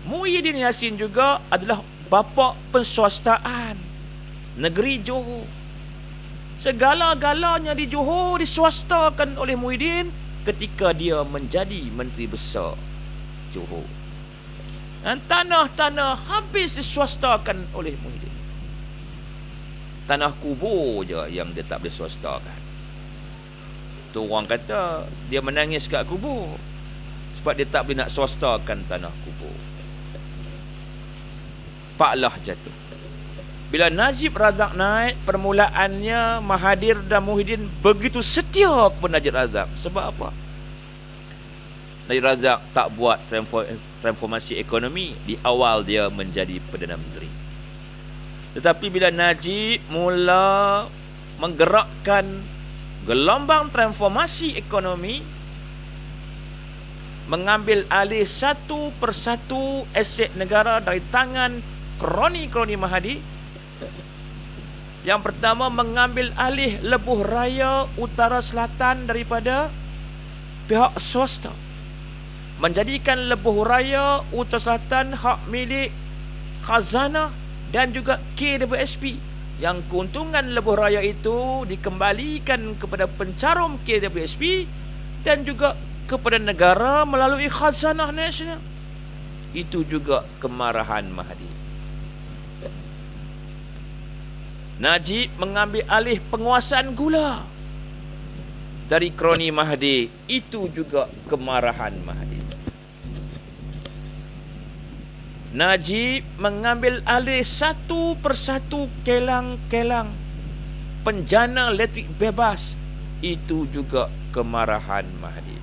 Muhyiddin Yassin juga adalah bapa penswastaan negeri Johor. Segala-galanya di Johor diswastakan oleh Muhyiddin ketika dia menjadi Menteri Besar Johor. Dan tanah-tanah habis diswastakan oleh Muhyiddin. Tanah kubur je yang dia tak boleh swastakan. Tu orang kata dia menangis kat kubur sebab dia tak boleh nak swastakan tanah kubur. Paklah jatuh. Bila Najib Razak naik, permulaannya Mahathir dan Muhyiddin begitu setia kepada Najib Razak. Sebab apa? Najib Razak tak buat transformasi ekonomi di awal dia menjadi Perdana Menteri. Tetapi bila Najib mula menggerakkan gelombang transformasi ekonomi, mengambil alih satu persatu aset negara dari tangan kroni-kroni Mahathir. Yang pertama, mengambil alih lebuh raya utara selatan daripada pihak swasta, menjadikan lebuh raya utara selatan hak milik khazanah dan juga KWSP. Yang keuntungan lebuh raya itu dikembalikan kepada pencarum KWSP dan juga kepada negara melalui khazanah nasional. Itu juga kemarahan Mahathir. Najib mengambil alih penguasaan gula dari kroni Mahathir. Itu juga kemarahan Mahathir. Najib mengambil alih satu persatu kelang-kelang penjana elektrik bebas. Itu juga kemarahan Mahathir.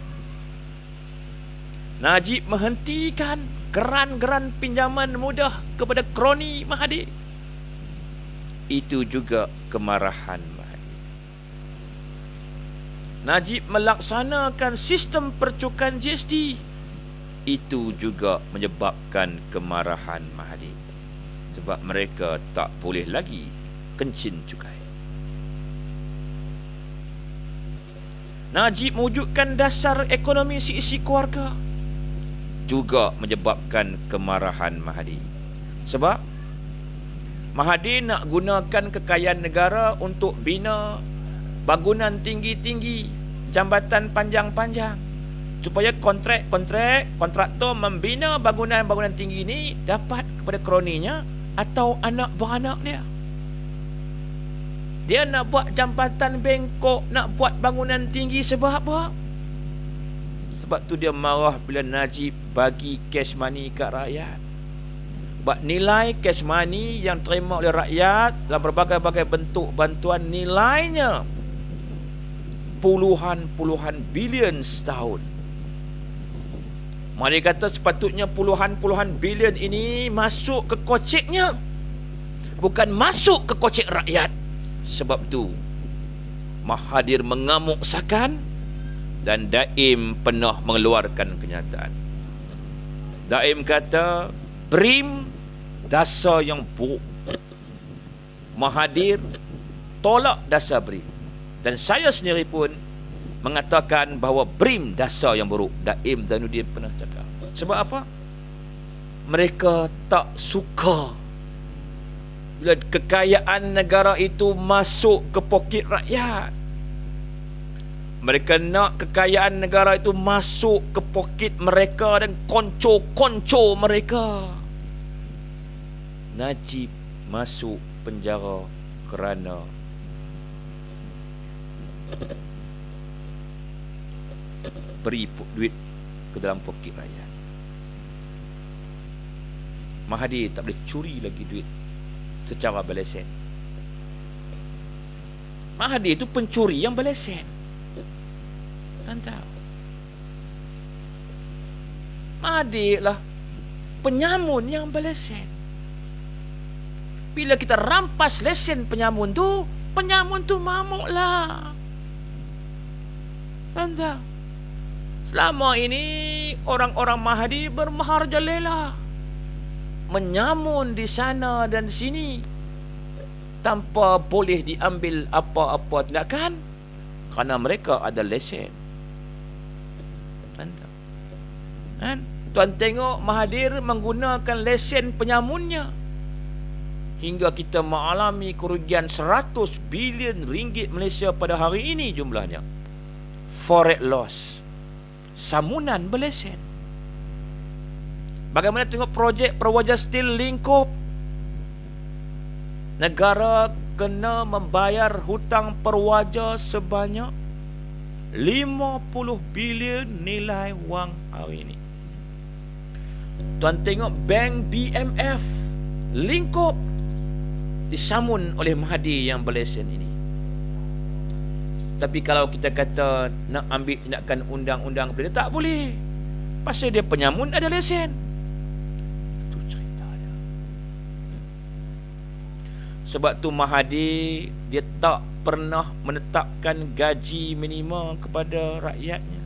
Najib menghentikan geran-geran pinjaman mudah kepada kroni Mahathir. Itu juga kemarahan Mahathir. Najib melaksanakan sistem percukan GST. Itu juga menyebabkan kemarahan Mahathir. Sebab mereka tak boleh lagi kencing cukai. Najib mewujudkan dasar ekonomi seisi keluarga. Juga menyebabkan kemarahan Mahathir. Sebab Mahathir nak gunakan kekayaan negara untuk bina bangunan tinggi-tinggi, jambatan panjang-panjang, supaya kontraktor membina bangunan-bangunan tinggi ini dapat kepada kroninya atau anak beranak dia. Dia nak buat jambatan bengkok, nak buat bangunan tinggi sebab apa? Sebab tu dia marah bila Najib bagi cash money kat rakyat. Sebab nilai cash money yang terima oleh rakyat dalam berbagai-bagai bentuk bantuan, nilainya puluhan bilion setahun. Mereka kata sepatutnya puluhan bilion ini masuk ke koceknya, bukan masuk ke kocek rakyat. Sebab tu Mahathir mengamuk sakan dan Daim pernah mengeluarkan kenyataan. Daim kata BRIM dasar yang buruk. Mahathir tolak dasar BRIM. Dan saya sendiri pun mengatakan bahawa BRIM dasar yang buruk. Daim Zainuddin pernah cakap. Sebab apa? Mereka tak suka bila kekayaan negara itu masuk ke poket rakyat. Mereka nak kekayaan negara itu masuk ke poket mereka dan konco-konco mereka. Najib masuk penjara kerana beri duit ke dalam poket rakyat. Mahathir tak boleh curi lagi duit secara berlesen. Mahathir itu pencuri yang berlesen. Kan tahu? Mahathir lah penyamun yang berlesen. Bila kita rampas lesen penyamun tu mamuk lah. Tanda. Selama ini orang-orang Mahdi bermaharjalela, menyamun di sana dan sini tanpa boleh diambil apa-apa tindakan kerana mereka ada lesen. Kan? Tuan tengok Mahathir menggunakan lesen penyamunnya hingga kita mengalami kerugian 100 bilion ringgit Malaysia pada hari ini jumlahnya. Forex loss, samunan berlesen. Bagaimana tengok projek Perwaja Steel Lingkup, negara kena membayar hutang Perwaja sebanyak 50 bilion nilai wang hari ini. Tuan tengok bank BMF Lingkup disamun oleh Mahdi yang berlesen ini. Tapi kalau kita kata nak ambil tindakan undang-undang, dia tak boleh. Pasal dia penyamun ada lesen. Itu cerita dia. Sebab tu Mahdi dia tak pernah menetapkan gaji minima kepada rakyatnya.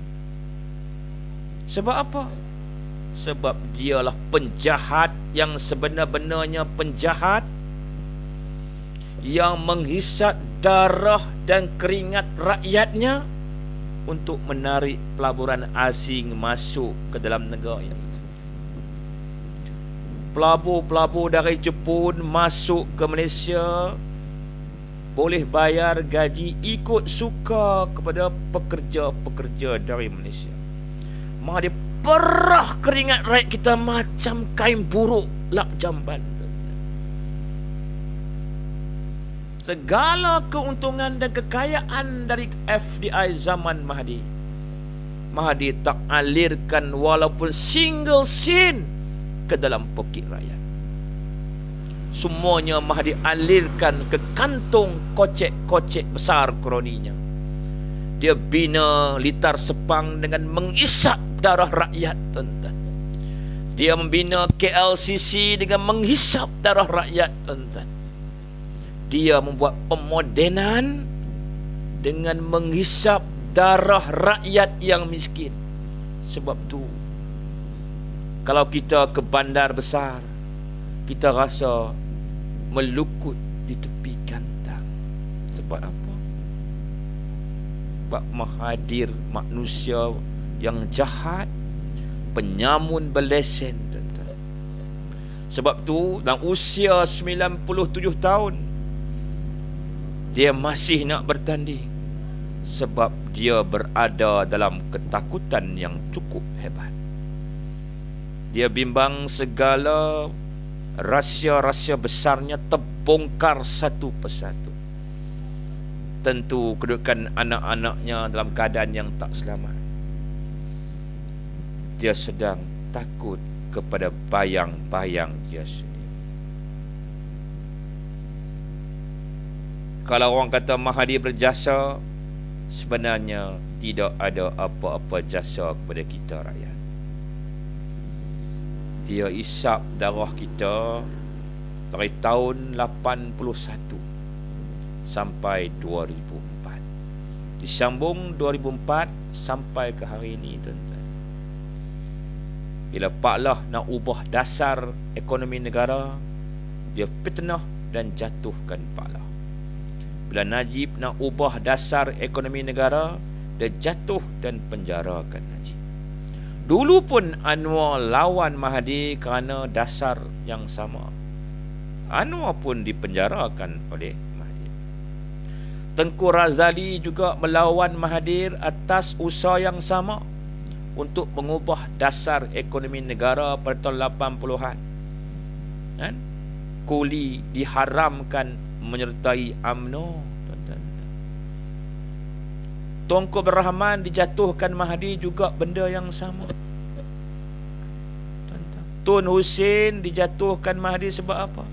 Sebab apa? Sebab dialah penjahat yang sebenar-benarnya penjahat, yang menghisap darah dan keringat rakyatnya untuk menarik pelaburan asing masuk ke dalam negara ini. Pelabur-pelabur dari Jepun masuk ke Malaysia boleh bayar gaji ikut suka kepada pekerja-pekerja dari Malaysia. Dia perah keringat rakyat kita macam kain buruk lap jamban. Segala keuntungan dan kekayaan dari FDI zaman Mahdi tak alirkan walaupun single sen ke dalam poket rakyat. Semuanya Mahdi alirkan ke kantung kocek-kocek besar kroninya. Dia bina Litar Sepang dengan mengisap darah rakyat, tuan-tuan. Dia membina KLCC dengan menghisap darah rakyat, tuan-tuan. Dia membuat pemodenan dengan menghisap darah rakyat yang miskin. Sebab tu kalau kita ke bandar besar, kita rasa melukut di tepi kantang. Sebab apa? Sebab Mahathir manusia yang jahat, penyamun berlesen, tuan-tuan. Sebab tu dalam usia 97 tahun dia masih nak bertanding, sebab dia berada dalam ketakutan yang cukup hebat. Dia bimbang segala rahsia-rahsia besarnya terbongkar satu persatu. Tentu kedudukan anak-anaknya dalam keadaan yang tak selamat. Dia sedang takut kepada bayang-bayang dia sendiri. Kalau orang kata Mahdi berjasa, sebenarnya tidak ada apa-apa jasa kepada kita rakyat. Dia isap darah kita dari tahun 81 sampai 2004. Disambung 2004 sampai ke hari ini, tuan-tuan. Bila Pak Lah nak ubah dasar ekonomi negara, dia fitnah dan jatuhkan Pak Lah. Bila Najib nak ubah dasar ekonomi negara, dia jatuh dan penjarakan Najib. Dulu pun Anwar lawan Mahdi kerana dasar yang sama. Anwar pun dipenjarakan oleh Mahdi. Tengku Razali juga melawan Mahdi atas usaha yang sama untuk mengubah dasar ekonomi negara pada tahun 80-an. Kan? Kuli diharamkan menyertai UMNO, tuan-tuan. Tunku Abdul Rahman dijatuhkan Mahdi juga benda yang sama, tuan-tuan. Tun Hussein dijatuhkan Mahdi sebab apa?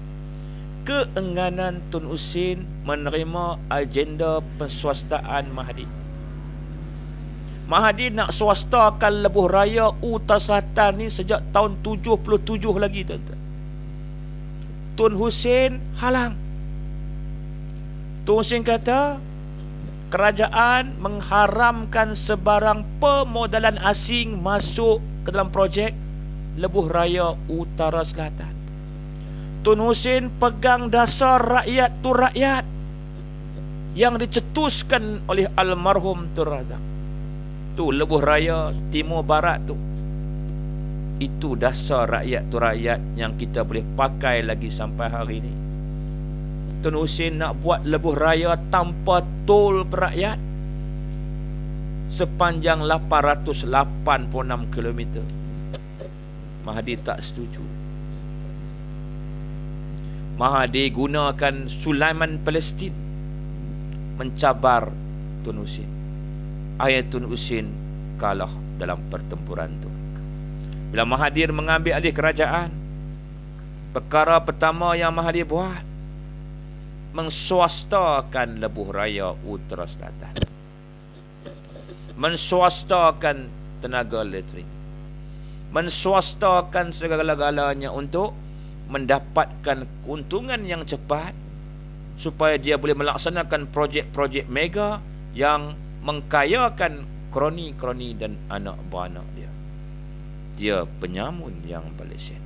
Keengganan Tun Hussein menerima agenda penswastaan Mahdi. Mahdi nak swastakan lebuh raya Uttar Selatan ni sejak tahun 77 lagi, tuan-tuan. Tun Hussein halang. Tun Hussein kata kerajaan mengharamkan sebarang pemodalan asing masuk ke dalam projek Lebuh Raya Utara Selatan. Tun Hussein pegang dasar rakyat tu rakyat yang dicetuskan oleh almarhum Tun Razak. Tu Lebuh Raya Timur Barat tu. Itu dasar rakyat tu rakyat yang kita boleh pakai lagi sampai hari ini. Tun Hussein nak buat Lebuh Raya tanpa tol perakyat sepanjang 886 km. Mahathir tak setuju. Mahathir gunakan Sulaiman Palestin mencabar Tun Hussein. Akhirnya Tun Hussein kalah dalam pertempuran tu. Bila Mahathir mengambil alih kerajaan, perkara pertama yang Mahathir buat, menswastakan Lebuh Raya Utara Selatan, menswastakan tenaga elektrik, menswastakan segala-galanya untuk mendapatkan keuntungan yang cepat supaya dia boleh melaksanakan projek-projek mega yang mengkayakan kroni-kroni dan anak beranak dia. Dia penyamun yang Malaysia.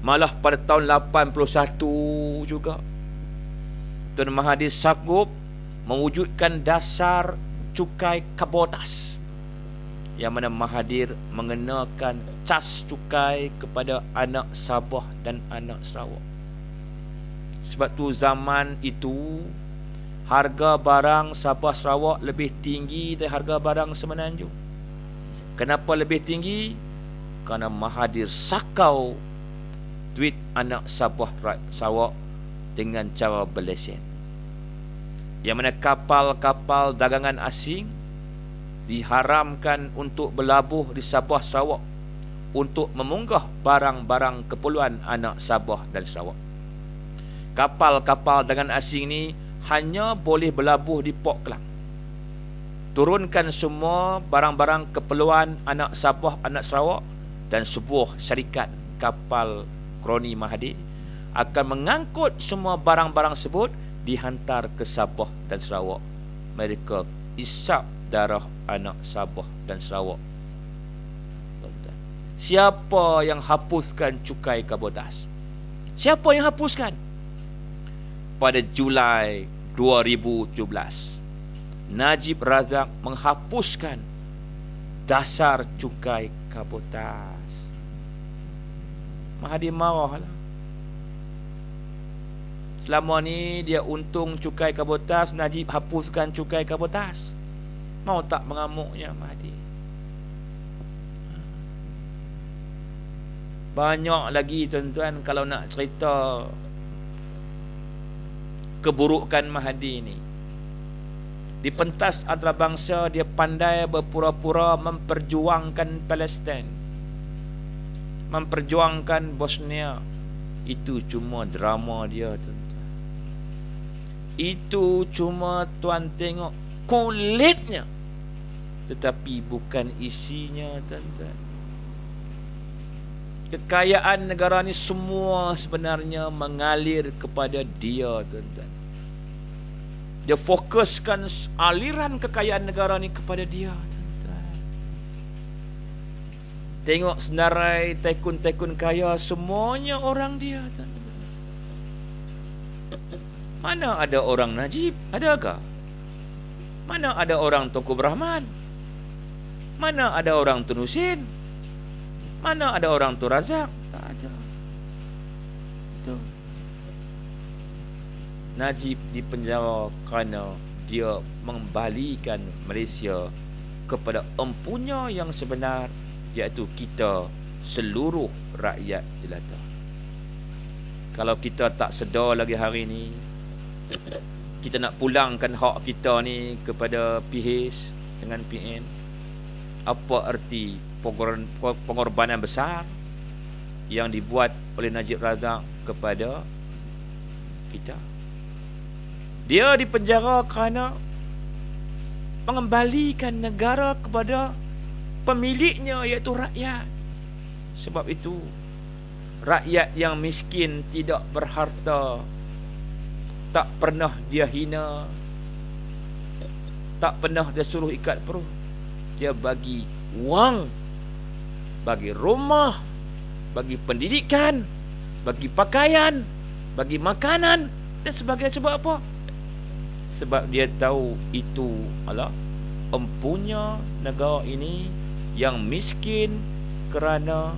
Malah pada tahun 81 juga Tun Mahathir sanggup mewujudkan dasar cukai kabotas, yang mana Mahathir mengenakan cas cukai kepada anak Sabah dan anak Sarawak. Sebab tu zaman itu harga barang Sabah Sarawak lebih tinggi dari harga barang Semenanjung. Kenapa lebih tinggi? Kerana Mahathir sakau duit anak Sabah Sarawak dengan cara berlesen, yang mana kapal-kapal dagangan asing diharamkan untuk berlabuh di Sabah Sarawak untuk memunggah barang-barang keperluan anak Sabah dan Sarawak. Kapal-kapal dagangan asing ni hanya boleh berlabuh di Port Klang. Turunkan semua barang-barang keperluan anak Sabah, anak Sarawak, dan sebuah syarikat kapal kroni Mahathir akan mengangkut semua barang-barang tersebut dihantar ke Sabah dan Sarawak. Mereka isap darah anak Sabah dan Sarawak. Siapa yang hapuskan cukai kabotas? Siapa yang hapuskan? Pada Julai 2017, Najib Razak menghapuskan dasar cukai kabotas. Mahathir marahlah. Selama ni dia untung cukai kabotas, Najib hapuskan cukai kabotas. Mau tak mengamuknya Mahathir? Banyak lagi tuan-tuan kalau nak cerita keburukan Mahathir ni. Di pentas antarabangsa dia pandai berpura-pura memperjuangkan Palestin, memperjuangkan Bosnia. Itu cuma drama dia tuan-tuan. Itu cuma tuan tengok kulitnya, tetapi bukan isinya tuan-tuan. Kekayaan negara ni semua sebenarnya mengalir kepada dia tuan-tuan. Dia fokuskan aliran kekayaan negara ni kepada dia tuan-tuan. Tengok senarai tycoon-tycoon kaya, semuanya orang dia tuan-tuan. Mana ada orang Najib? Adakah? Mana ada orang Tunku Rahman? Mana ada orang Tun Hussein? Mana ada orang Tun Razak? Tak ada. Itu Najib dipenjara kerana dia mengembalikan Malaysia kepada empunya yang sebenar, iaitu kita seluruh rakyat jelata. Kalau kita tak sedar lagi hari ni, kita nak pulangkan hak kita ni kepada PH dengan PN, apa erti pengorbanan besar yang dibuat oleh Najib Razak kepada kita? Dia dipenjara kerana mengembalikan negara kepada pemiliknya, iaitu rakyat. Sebab itu Rakyat yang miskin, tidak berharta, tak pernah dia hina, tak pernah dia suruh ikat perut. Dia bagi wang, bagi rumah, bagi pendidikan, bagi pakaian, bagi makanan dan sebagainya. Sebab apa? Sebab dia tahu itu adalah empunya negara ini yang miskin kerana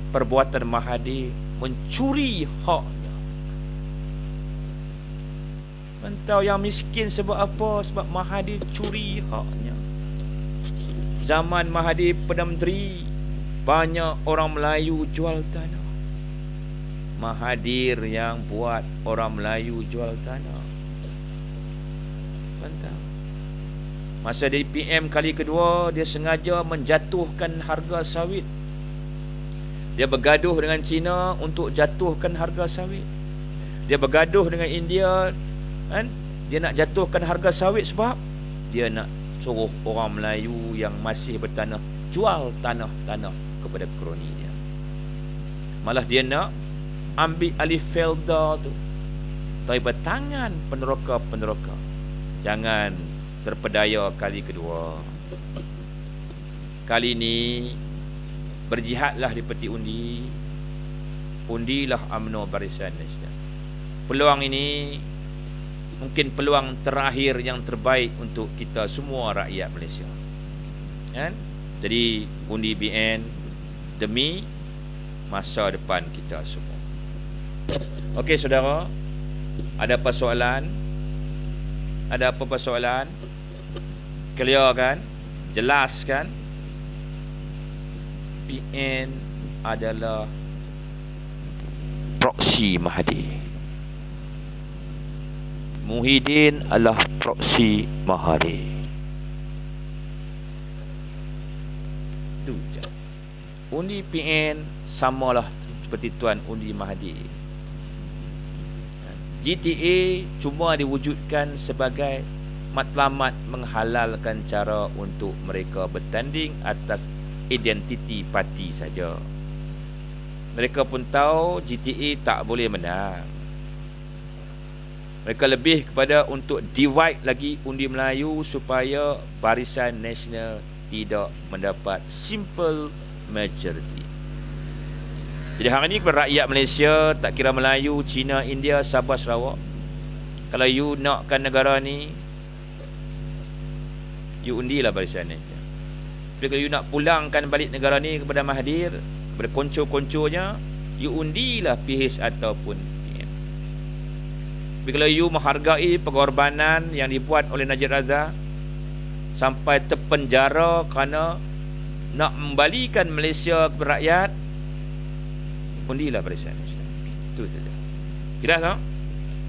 perbuatan Mahathir mencuri haknya. Mentau yang miskin sebab apa? Sebab Mahathir curi haknya. Zaman Mahathir Perdana Menteri, banyak orang Melayu jual tanah. Mahathir yang buat orang Melayu jual tanah. Mentau. Masa dia PM kali kedua, dia sengaja menjatuhkan harga sawit. Dia bergaduh dengan China untuk jatuhkan harga sawit. Dia bergaduh dengan India, kan? Dia nak jatuhkan harga sawit sebab dia nak suruh orang Melayu yang masih bertanah jual tanah-tanah kepada kroni dia. Malah dia nak ambil alih Felda tu daripada tangan peneroka-peneroka. Jangan terpedaya kali kedua. Kali ni berjihadlah di peti undi. Undilah UMNO Barisan Nasional. Peluang ini mungkin peluang terakhir yang terbaik untuk kita semua rakyat Malaysia, kan? Jadi undi BN demi masa depan kita semua. Okey saudara, ada apa soalan? Ada apa soalan? Clear kan? Jelas kan? PN adalah proksi Mahathir. Muhyiddin adalah proksi Mahathir. Itu je. Undi PN samalah seperti tuan undi Mahathir. GTA cuma diwujudkan sebagai matlamat menghalalkan cara untuk mereka bertanding atas identiti parti saja. Mereka pun tahu GTA tak boleh menang. Mereka lebih kepada untuk divide lagi undi Melayu supaya Barisan Nasional tidak mendapat simple majority. Jadi hari ini kepada rakyat Malaysia, tak kira Melayu, Cina, India, Sabah, Sarawak, kalau you nakkan negara ni, you undilah Barisan Nasional. Tapi kalau you nak pulangkan balik negara ni kepada Mahathir, kepada konco-konconya, you undilah PH ataupun PN. Tapi kalau you menghargai pengorbanan yang dibuat oleh Najib Razak sampai terpenjara kerana nak membalikan Malaysia kepada rakyat, undilah Barisan Nasional. Itu saja. Kira tak?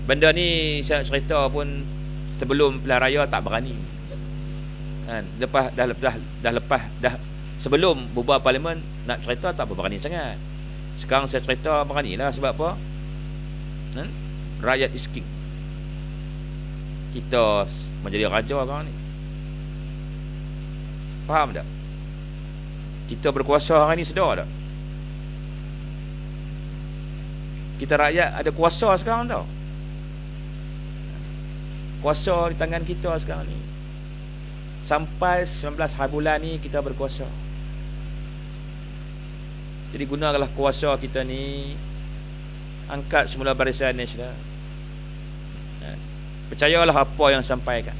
Benda ni saya cerita pun sebelum pilihan raya tak berani. Kan? Dah sebelum bubar parlimen nak cerita tak berani sangat. Sekarang saya cerita beranilah. Sebab apa? Kan? Rakyat is king. Kita menjadi raja sekarang ni. Faham tak? Kita berkuasa hari ni, sedar tak? Kita rakyat ada kuasa sekarang tau. Kuasa di tangan kita sekarang ni. Sampai 19 hari bulan ni kita berkuasa. Jadi gunakanlah kuasa kita ni. Angkat semula Barisan Nasional. Percayalah apa yang sampaikan.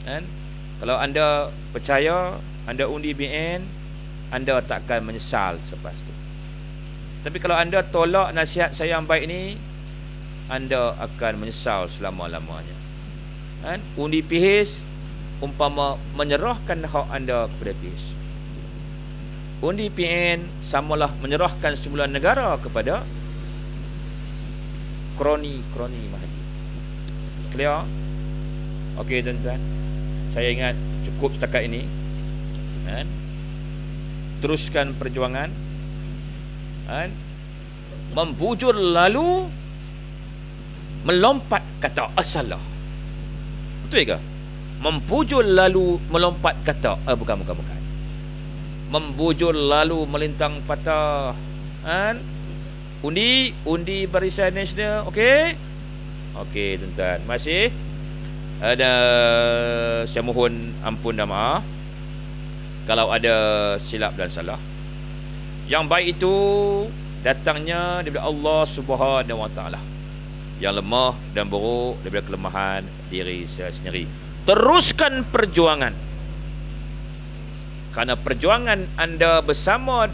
Kan? Kalau anda percaya, anda undi BN, anda takkan menyesal selepas tu. Tapi kalau anda tolak nasihat saya yang baik ni, anda akan menyesal selama-lamanya. Kan? Undi PH umpama menyerahkan hak anda kepada PH. Undi PN samalah menyerahkan semula negara kepada kroni-kroni Mahathir. Clear? Okey tuan-tuan, saya ingat cukup setakat ini. Kan? Teruskan perjuangan. Kan? Membujur lalu, melompat kata asalah. Betul ke? Membujur lalu, melompat kata bukan. membujur lalu melintang patah. Kan? Undi Barisan Nasional. Okey? Okey, tuan-tuan. Masih ada, saya mohon ampun dan maaf kalau ada silap dan salah. Yang baik itu datangnya daripada Allah Subhanahu Wa Taala. Yang lemah dan buruk daripada kelemahan diri saya sendiri. Teruskan perjuangan. Kerana perjuangan anda bersama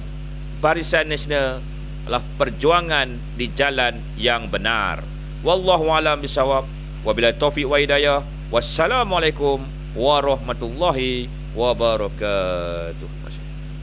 Barisan Nasional adalah perjuangan di jalan yang benar. Wallahu a'lam bishawab. Wabillahi taufiq wa hidayah. Wassalamualaikum warahmatullahi wabarakatuh.